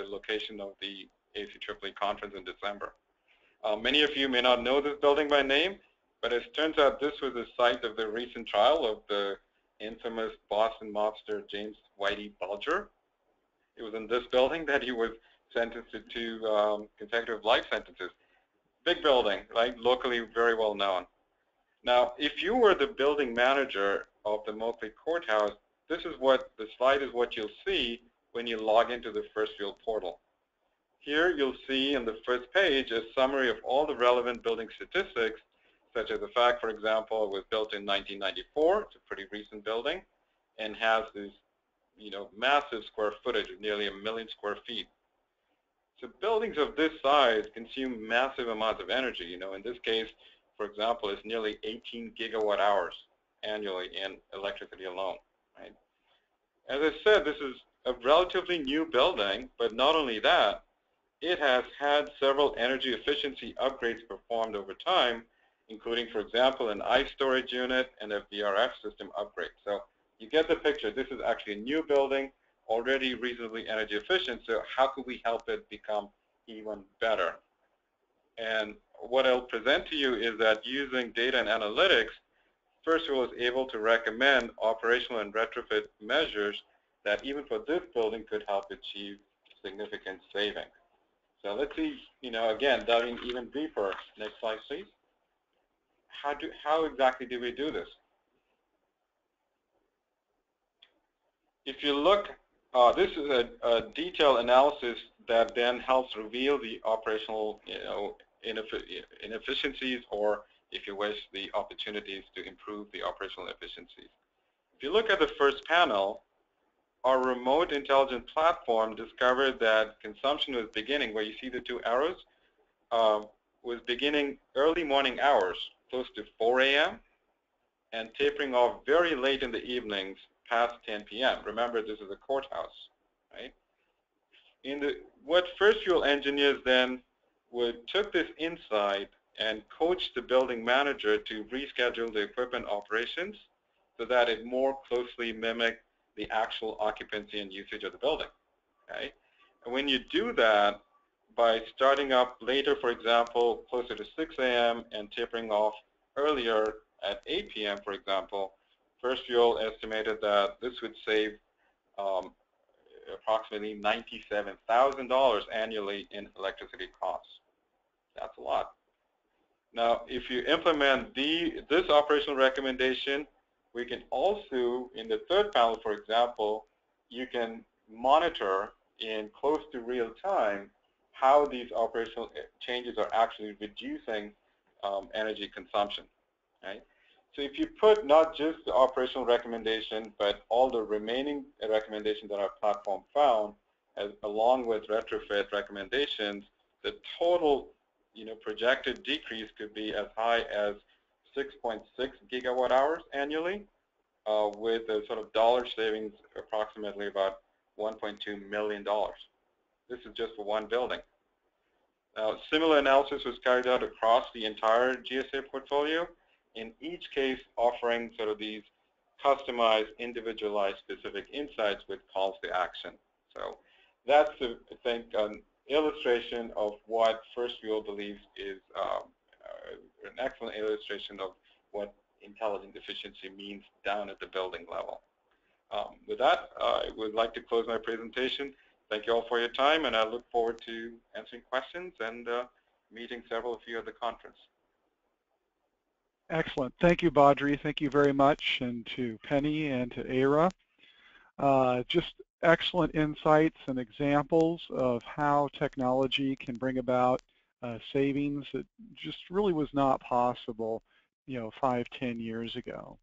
location of the ACEEE conference in December. Many of you may not know this building by name, but it turns out this was the site of the recent trial of the infamous Boston mobster James Whitey Bulger. It was in this building that he was sentenced to 2 consecutive life sentences. Big building, right? Locally very well known. Now, if you were the building manager of the Motley Courthouse, this is what the slide is what you'll see when you log into the FirstFuel portal. Here you'll see on the first page a summary of all the relevant building statistics, such as the fact, for example, it was built in 1994. It's a pretty recent building and has this, massive square footage of nearly 1 million square feet. So buildings of this size consume massive amounts of energy. In this case, for example, it's nearly 18 gigawatt hours annually in electricity alone. Right? As I said, this is a relatively new building, but not only that, it has had several energy efficiency upgrades performed over time, including, for example, an ice storage unit and a VRF system upgrade. So you get the picture. This is actually a new building, already reasonably energy efficient, so how could we help it become even better? And what I'll present to you is that using data and analytics, FirstFuel is able to recommend operational and retrofit measures that even for this building could help achieve significant savings. So let's see, again, diving even deeper. Next slide, please. How exactly do we do this? If you look, this is a detailed analysis that then helps reveal the operational, inefficiencies, or if you wish, the opportunities to improve the operational efficiencies. If you look at the first panel, our remote intelligent platform discovered that consumption was beginning, where you see the two arrows, was beginning early morning hours, close to 4 a.m., and tapering off very late in the evenings, past 10 p.m. Remember, this is a courthouse, right? What FirstFuel engineers then took this insight and coached the building manager to reschedule the equipment operations so that it more closely mimicked the actual occupancy and usage of the building, okay? And when you do that, by starting up later, for example, closer to 6 a.m. and tapering off earlier at 8 p.m., for example, FirstFuel estimated that this would save approximately $97,000 annually in electricity costs. That's a lot. Now, if you implement this operational recommendation, we can also, in the third panel, for example, you can monitor in close to real time how these operational changes are actually reducing energy consumption, right? So if you put not just the operational recommendation, but all the remaining recommendations that our platform found, along with retrofit recommendations, the total projected decrease could be as high as 6.6 gigawatt hours annually, with a sort of dollar savings approximately about $1.2 million. This is just for one building. Now, similar analysis was carried out across the entire GSA portfolio, in each case offering sort of these customized, individualized, specific insights with calls to action. So that's, I think, an illustration of what FirstFuel believes is an excellent illustration of what intelligent efficiency means down at the building level. With that, I would like to close my presentation. Thank you all for your time, and I look forward to answering questions and meeting several of you at the conference. Excellent. Thank you, Badri. Thank you very much, and to Penni and to Arah. Just excellent insights and examples of how technology can bring about savings that just really was not possible, 5, 10 years ago.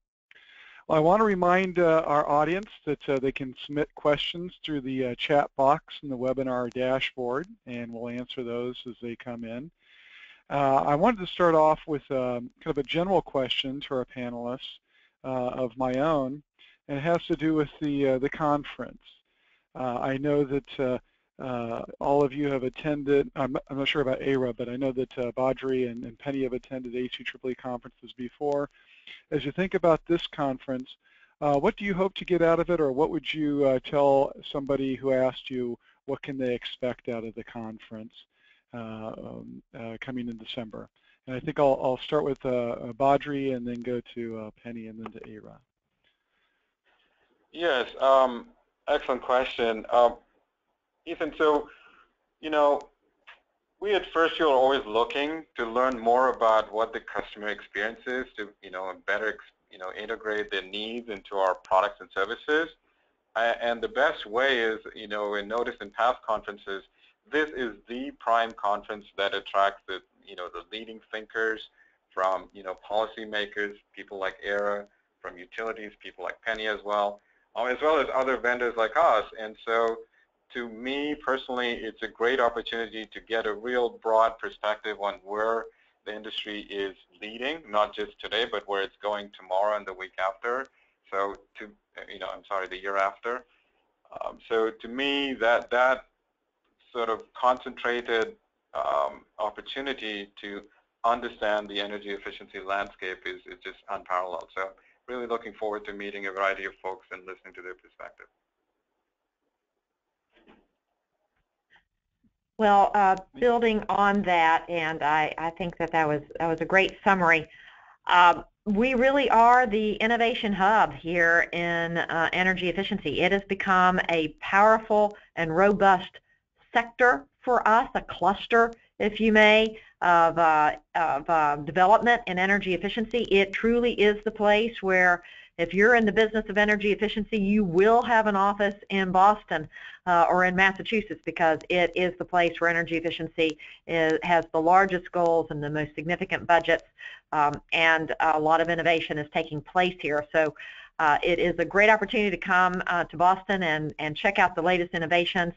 Well, I want to remind our audience that they can submit questions through the chat box in the webinar dashboard, and we'll answer those as they come in. I wanted to start off with kind of a general question to our panelists of my own, and it has to do with the conference. I know that all of you have attended, I'm not sure about Arah, but I know that Badri and Penni have attended ACEEE conferences before. As you think about this conference, what do you hope to get out of it, or what would you tell somebody who asked you what can they expect out of the conference coming in December? And I think I'll start with Badri and then go to Penni and then to Arah. Yes, excellent question. Ethan, so, We at FirstFuel are always looking to learn more about what the customer experience is to, better, integrate their needs into our products and services. And the best way is, we noticed in past conferences, this is the prime conference that attracts the, the leading thinkers from, policymakers, people like Arah, from utilities, people like Penni as well as other vendors like us. And so, to me personally, it's a great opportunity to get a real broad perspective on where the industry is leading, not just today, but where it's going tomorrow and the week after. So the year after. So to me, that sort of concentrated opportunity to understand the energy efficiency landscape is just unparalleled. So really looking forward to meeting a variety of folks and listening to their perspective. Well, building on that, and I think that was a great summary. We really are the innovation hub here in energy efficiency. It has become a powerful and robust sector for us, a cluster, if you may, of development in energy efficiency. It truly is the place where, if you're in the business of energy efficiency, you will have an office in Boston or in Massachusetts, because it is the place where energy efficiency has the largest goals and the most significant budgets, and a lot of innovation is taking place here. So it is a great opportunity to come to Boston and check out the latest innovations,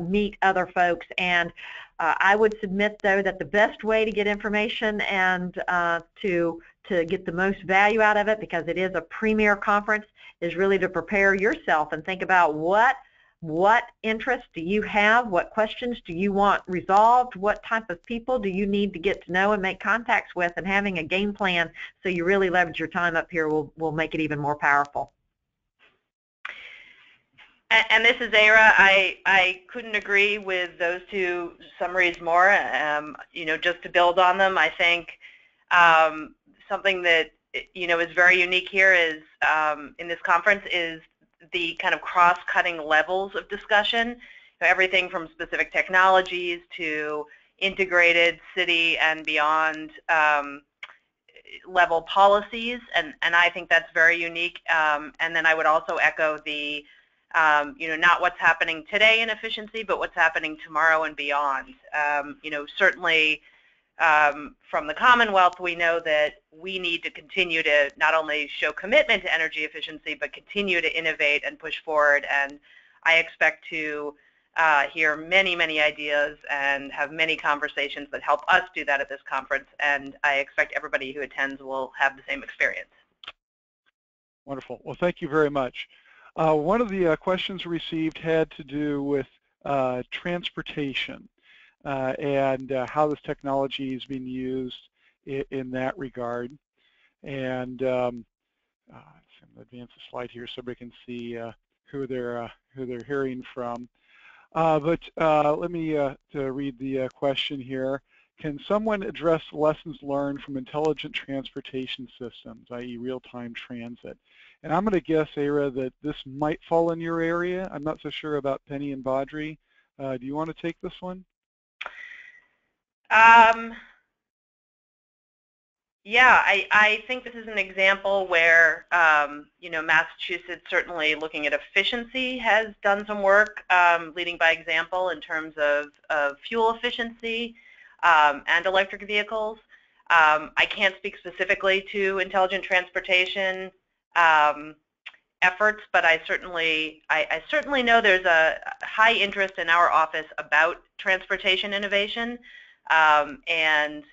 meet other folks. And I would submit, though, that the best way to get information and to get the most value out of it, because it is a premier conference, is really to prepare yourself and think about what interests do you have, what questions do you want resolved, what type of people do you need to get to know and make contacts with, and having a game plan so you really leverage your time up here will make it even more powerful. And this is Arah. I couldn't agree with those two summaries more. Just to build on them, I think something that is very unique here is in this conference is the kind of cross-cutting levels of discussion. Everything from specific technologies to integrated city and beyond level policies, and I think that's very unique. And then I would also echo the not what's happening today in efficiency, but what's happening tomorrow and beyond. Certainly from the Commonwealth, we know that we need to continue to not only show commitment to energy efficiency, but continue to innovate and push forward. And I expect to hear many, many ideas and have many conversations that help us do that at this conference. And I expect everybody who attends will have the same experience. Wonderful. Well, thank you very much. One of the questions received had to do with transportation and how this technology is being used in that regard. And I'm going to advance the slide here so we can see who they're hearing from. But let me read the question here. Can someone address lessons learned from intelligent transportation systems, i.e. real-time transit? And I'm going to guess, Arah, that this might fall in your area. I'm not so sure about Penni and Badri. Do you want to take this one? Yeah, I think this is an example where, Massachusetts, certainly looking at efficiency, has done some work leading by example in terms of fuel efficiency and electric vehicles. I can't speak specifically to intelligent transportation efforts, but I certainly know there's a high interest in our office about transportation innovation, and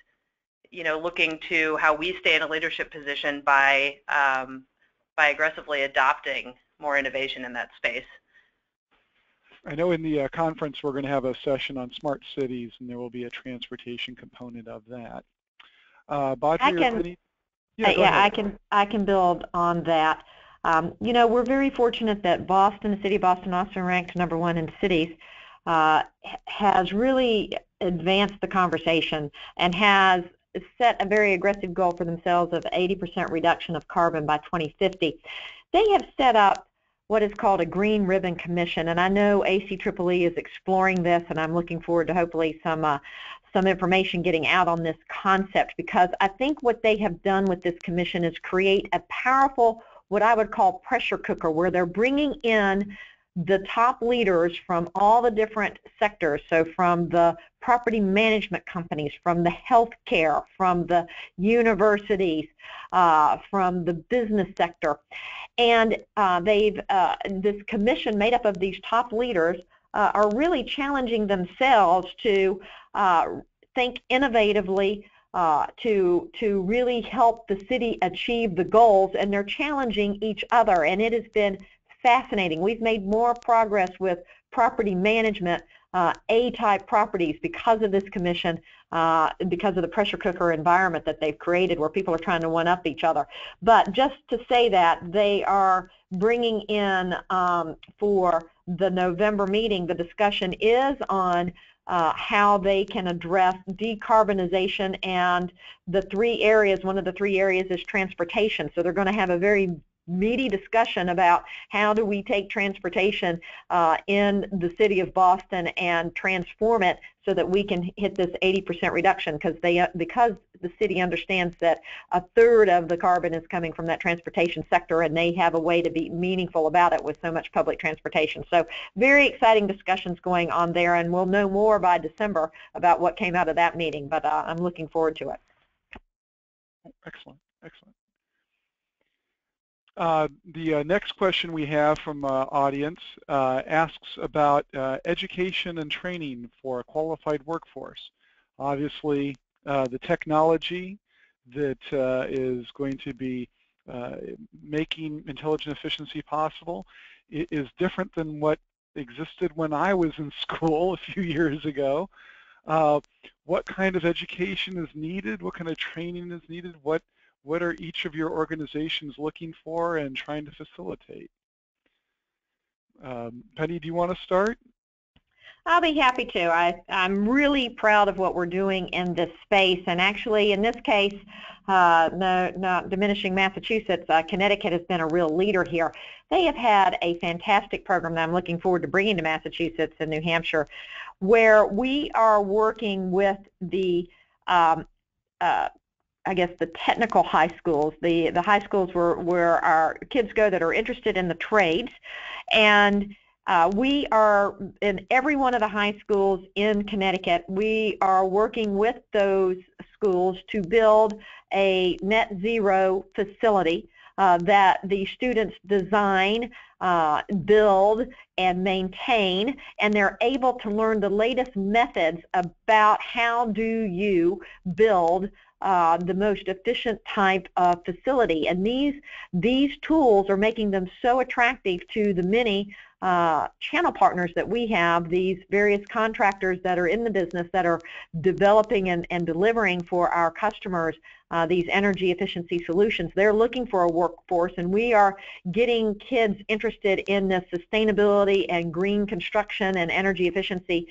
looking to how we stay in a leadership position by aggressively adopting more innovation in that space. I know in the conference we're going to have a session on smart cities, and there will be a transportation component of that. Badri, or Penni? I can build on that. We're very fortunate that Boston, the city of Boston, also ranked #1 in cities, has really advanced the conversation and has set a very aggressive goal for themselves of 80% reduction of carbon by 2050. They have set up what is called a Green Ribbon Commission, and I know ACEEE is exploring this, and I'm looking forward to hopefully some information getting out on this concept, because I think what they have done with this commission is create a powerful, what I would call pressure cooker, where they're bringing in the top leaders from all the different sectors, so from the property management companies, from the healthcare, from the universities, from the business sector. And this commission made up of these top leaders are really challenging themselves to think innovatively, to really help the city achieve the goals, and they're challenging each other, and it has been fascinating. We've made more progress with property management, A-type properties, because of this commission, because of the pressure cooker environment that they've created where people are trying to one-up each other. But just to say that, they are bringing in, for the November meeting, the discussion is on how they can address decarbonization, and the three areas, one of the three areas is transportation. So they're going to have a very meaty discussion about how do we take transportation in the city of Boston and transform it so that we can hit this 80% reduction, because the city understands that a third of the carbon is coming from that transportation sector, and they have a way to be meaningful about it with so much public transportation. So very exciting discussions going on there, and we'll know more by December about what came out of that meeting, but I'm looking forward to it. Excellent, excellent. The next question we have from audience asks about education and training for a qualified workforce. Obviously, the technology that is going to be making intelligent efficiency possible is different than what existed when I was in school a few years ago. What kind of education is needed? What kind of training is needed? What are each of your organizations looking for and trying to facilitate? Penny, do you want to start? I'll be happy to. I'm really proud of what we're doing in this space, and actually in this case, not diminishing Massachusetts, Connecticut has been a real leader here. They have had a fantastic program that I'm looking forward to bringing to Massachusetts and New Hampshire, where we are working with the I guess the technical high schools, the high schools where our kids go that are interested in the trades, and we are in every one of the high schools in Connecticut. We are working with those schools to build a net zero facility that the students design, build, and maintain, and they're able to learn the latest methods about how do you build the most efficient type of facility. And these tools are making them so attractive to the many channel partners that we have, these various contractors that are in the business that are developing and delivering for our customers these energy efficiency solutions. They're looking for a workforce, and we are getting kids interested in the sustainability and green construction and energy efficiency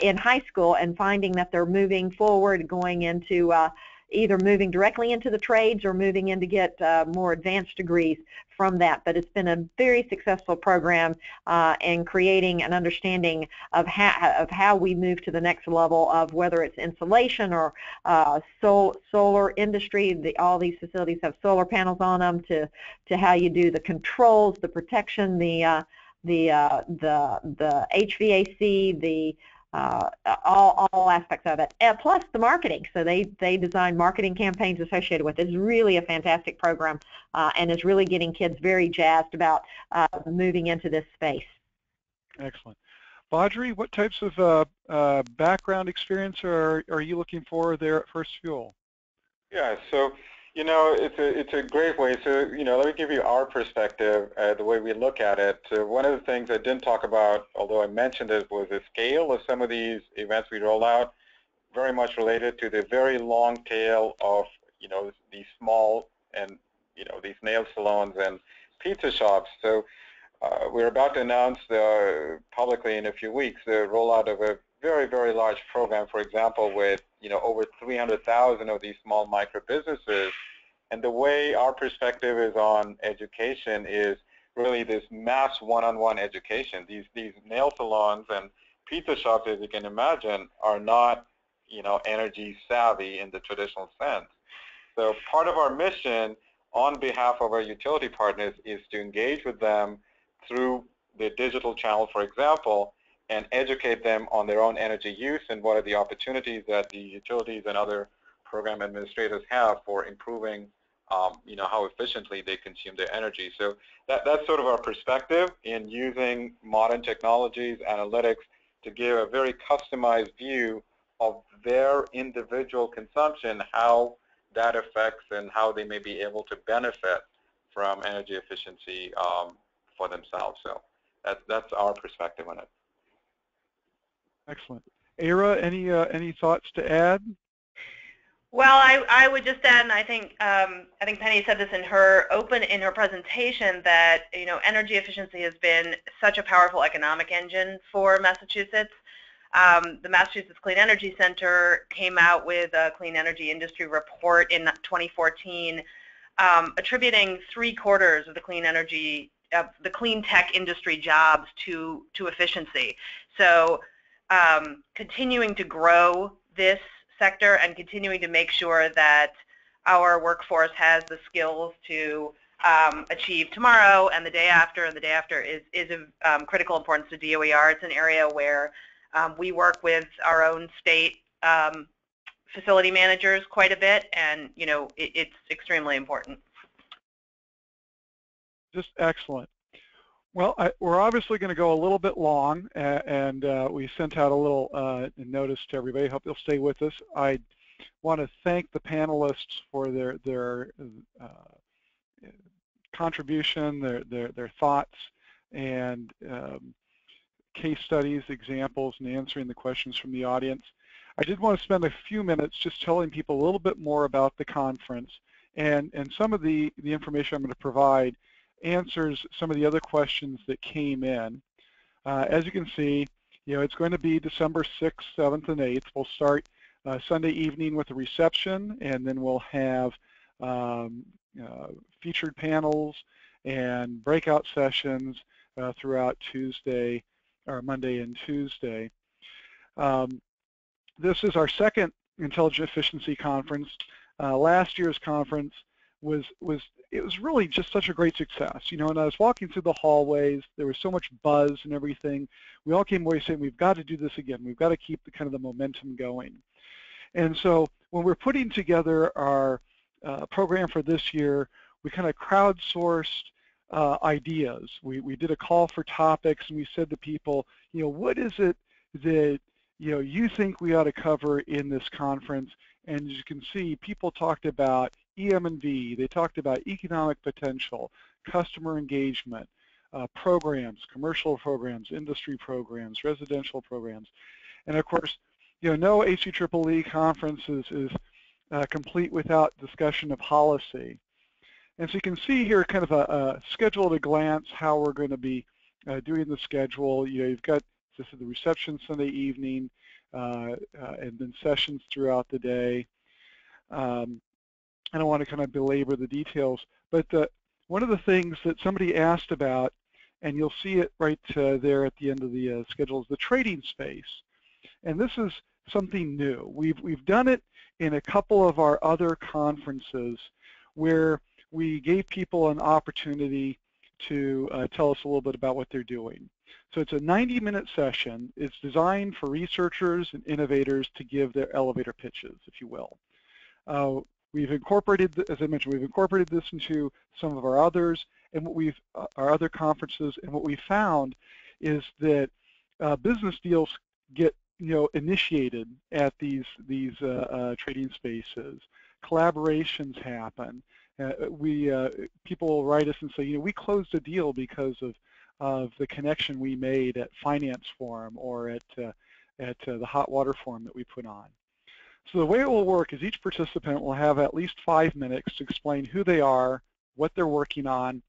in high school, and finding that they're moving forward, going into either moving directly into the trades or moving in to get more advanced degrees from that. But it's been a very successful program in creating an understanding of how we move to the next level of whether it's insulation or solar industry. All these facilities have solar panels on them, to how you do the controls, the protection, the HVAC, all aspects of it, plus the marketing. So they design marketing campaigns associated with it. It's really a fantastic program, and is really getting kids very jazzed about moving into this space. Excellent. Badri, what types of background experience are you looking for there at FirstFuel? Yeah, so it's a great way. So let me give you our perspective, the way we look at it. One of the things I didn't talk about, although I mentioned it, was the scale of some of these events we roll out, very much related to the very long tail of these small and these nail salons and pizza shops. So we're about to announce publicly in a few weeks the rollout of a very, very large program, for example, with over 300,000 of these small micro businesses. And the way our perspective is on education is really this mass one-on-one education. These nail salons and pizza shops, as you can imagine, are not, energy savvy in the traditional sense. So part of our mission on behalf of our utility partners is to engage with them through the digital channel, for example, and educate them on their own energy use and what are the opportunities that the utilities and other program administrators have for improving, how efficiently they consume their energy. So that's sort of our perspective in using modern technologies, analytics, to give a very customized view of their individual consumption, how that affects and how they may be able to benefit from energy efficiency for themselves. So that's our perspective on it. Excellent. Arah, any thoughts to add? Well, I would just add, and I think Penni said this in her presentation, that energy efficiency has been such a powerful economic engine for Massachusetts. The Massachusetts Clean Energy Center came out with a clean energy industry report in 2014, attributing 3/4 of the clean tech industry jobs to efficiency. So continuing to grow this sector and continuing to make sure that our workforce has the skills to achieve tomorrow and the day after is of critical importance to DOER. It's an area where we work with our own state facility managers quite a bit, and it's extremely important. Just excellent. Well, we're obviously going to go a little bit long, and we sent out a little notice to everybody. Hope you'll stay with us. I want to thank the panelists for their contribution, their thoughts, and case studies, examples, and answering the questions from the audience. I did want to spend a few minutes just telling people a little bit more about the conference, and some of the information I'm going to provide answers some of the other questions that came in. As you can see, it's going to be December 6th, 7th, and 8th. We'll start Sunday evening with a reception, and then we'll have featured panels and breakout sessions throughout Tuesday, or Monday and Tuesday. This is our second Intelligent Efficiency Conference. Last year's conference was really just such a great success. And I was walking through the hallways, there was so much buzz and everything. We all came away saying, we've got to do this again. We've got to keep the momentum going. And so when we're putting together our program for this year, we kind of crowdsourced ideas. We did a call for topics, and we said to people, what is it that you think we ought to cover in this conference? And as you can see, people talked about EM&V, they talked about economic potential, customer engagement, programs, commercial programs, industry programs, residential programs. And of course, no ACEEE conference is complete without discussion of policy. And so you can see here kind of a schedule at a glance how we're going to be doing the schedule. You've got this is the reception Sunday evening, and then sessions throughout the day. I don't want to kind of belabor the details, but one of the things that somebody asked about, and you'll see it right there at the end of the schedule, is the trading space. And this is something new. We've done it in a couple of our other conferences where we gave people an opportunity to tell us a little bit about what they're doing. So it's a 90-minute session. It's designed for researchers and innovators to give their elevator pitches, if you will. We've incorporated, as I mentioned, we've incorporated this into some of our others and our other conferences, and what we found is that business deals get initiated at these trading spaces. Collaborations happen. People will write us and say, we closed a deal because of the connection we made at Finance Forum or at the Hot Water Forum that we put on. So the way it will work is each participant will have at least 5 minutes to explain who they are, what they're working on,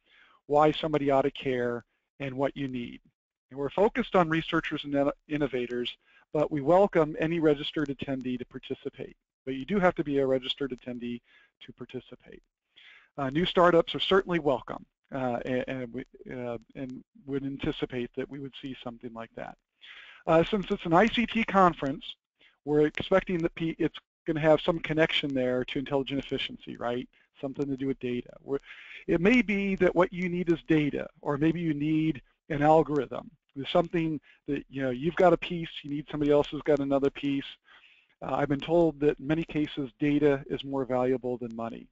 why somebody ought to care, and what you need. And we're focused on researchers and innovators, but we welcome any registered attendee to participate. But you do have to be a registered attendee to participate. New startups are certainly welcome. and would anticipate that we would see something like that. Since it's an ICT conference, we're expecting that it's going to have some connection there to intelligent efficiency, right? Something to do with data. It may be that what you need is data, or maybe you need an algorithm. There's something that, you've got a piece, you need somebody else who's got another piece. I've been told that in many cases data is more valuable than money.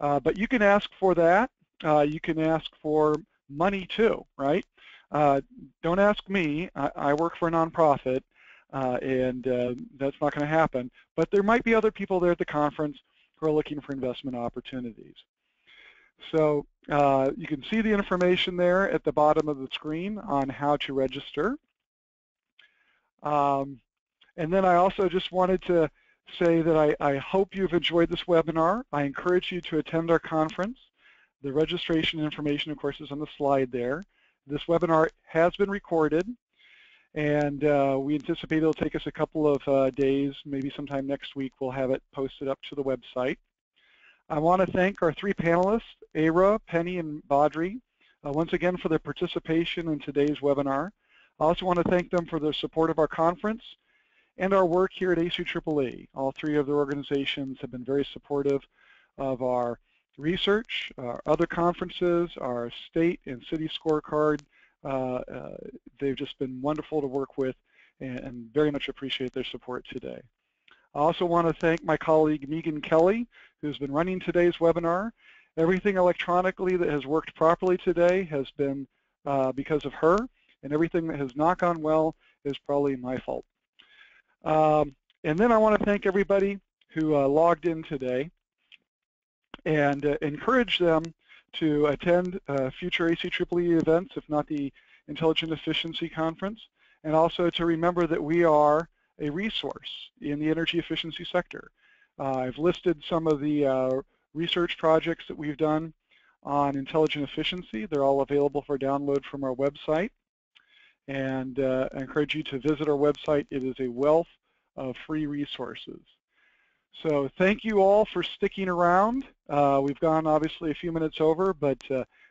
But you can ask for that. You can ask for money too, right? Don't ask me. I work for a nonprofit, and that's not going to happen. But there might be other people there at the conference who are looking for investment opportunities. So you can see the information there at the bottom of the screen on how to register. And then I also just wanted to say that I hope you've enjoyed this webinar. I encourage you to attend our conference. The registration information, of course, is on the slide there. This webinar has been recorded, and we anticipate it'll take us a couple of days, maybe sometime next week we'll have it posted up to the website. I want to thank our three panelists, Arah, Penni, and Badri, once again for their participation in today's webinar. I also want to thank them for their support of our conference and our work here at ACEEE. All three of their organizations have been very supportive of our research, our other conferences, our state and city scorecard. They've just been wonderful to work with, and very much appreciate their support today. I also want to thank my colleague Megan Kelly, who's been running today's webinar. Everything electronically that has worked properly today has been because of her, and everything that has not gone well is probably my fault. And then I want to thank everybody who logged in today, and encourage them to attend future ACEEE events, if not the Intelligent Efficiency Conference, and also to remember that we are a resource in the energy efficiency sector. I've listed some of the research projects that we've done on intelligent efficiency. They're all available for download from our website, and I encourage you to visit our website. It is a wealth of free resources. So thank you all for sticking around. We've gone obviously a few minutes over, but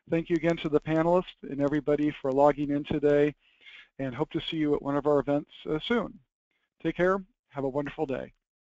thank you again to the panelists and everybody for logging in today, and hope to see you at one of our events soon. Take care. Have a wonderful day.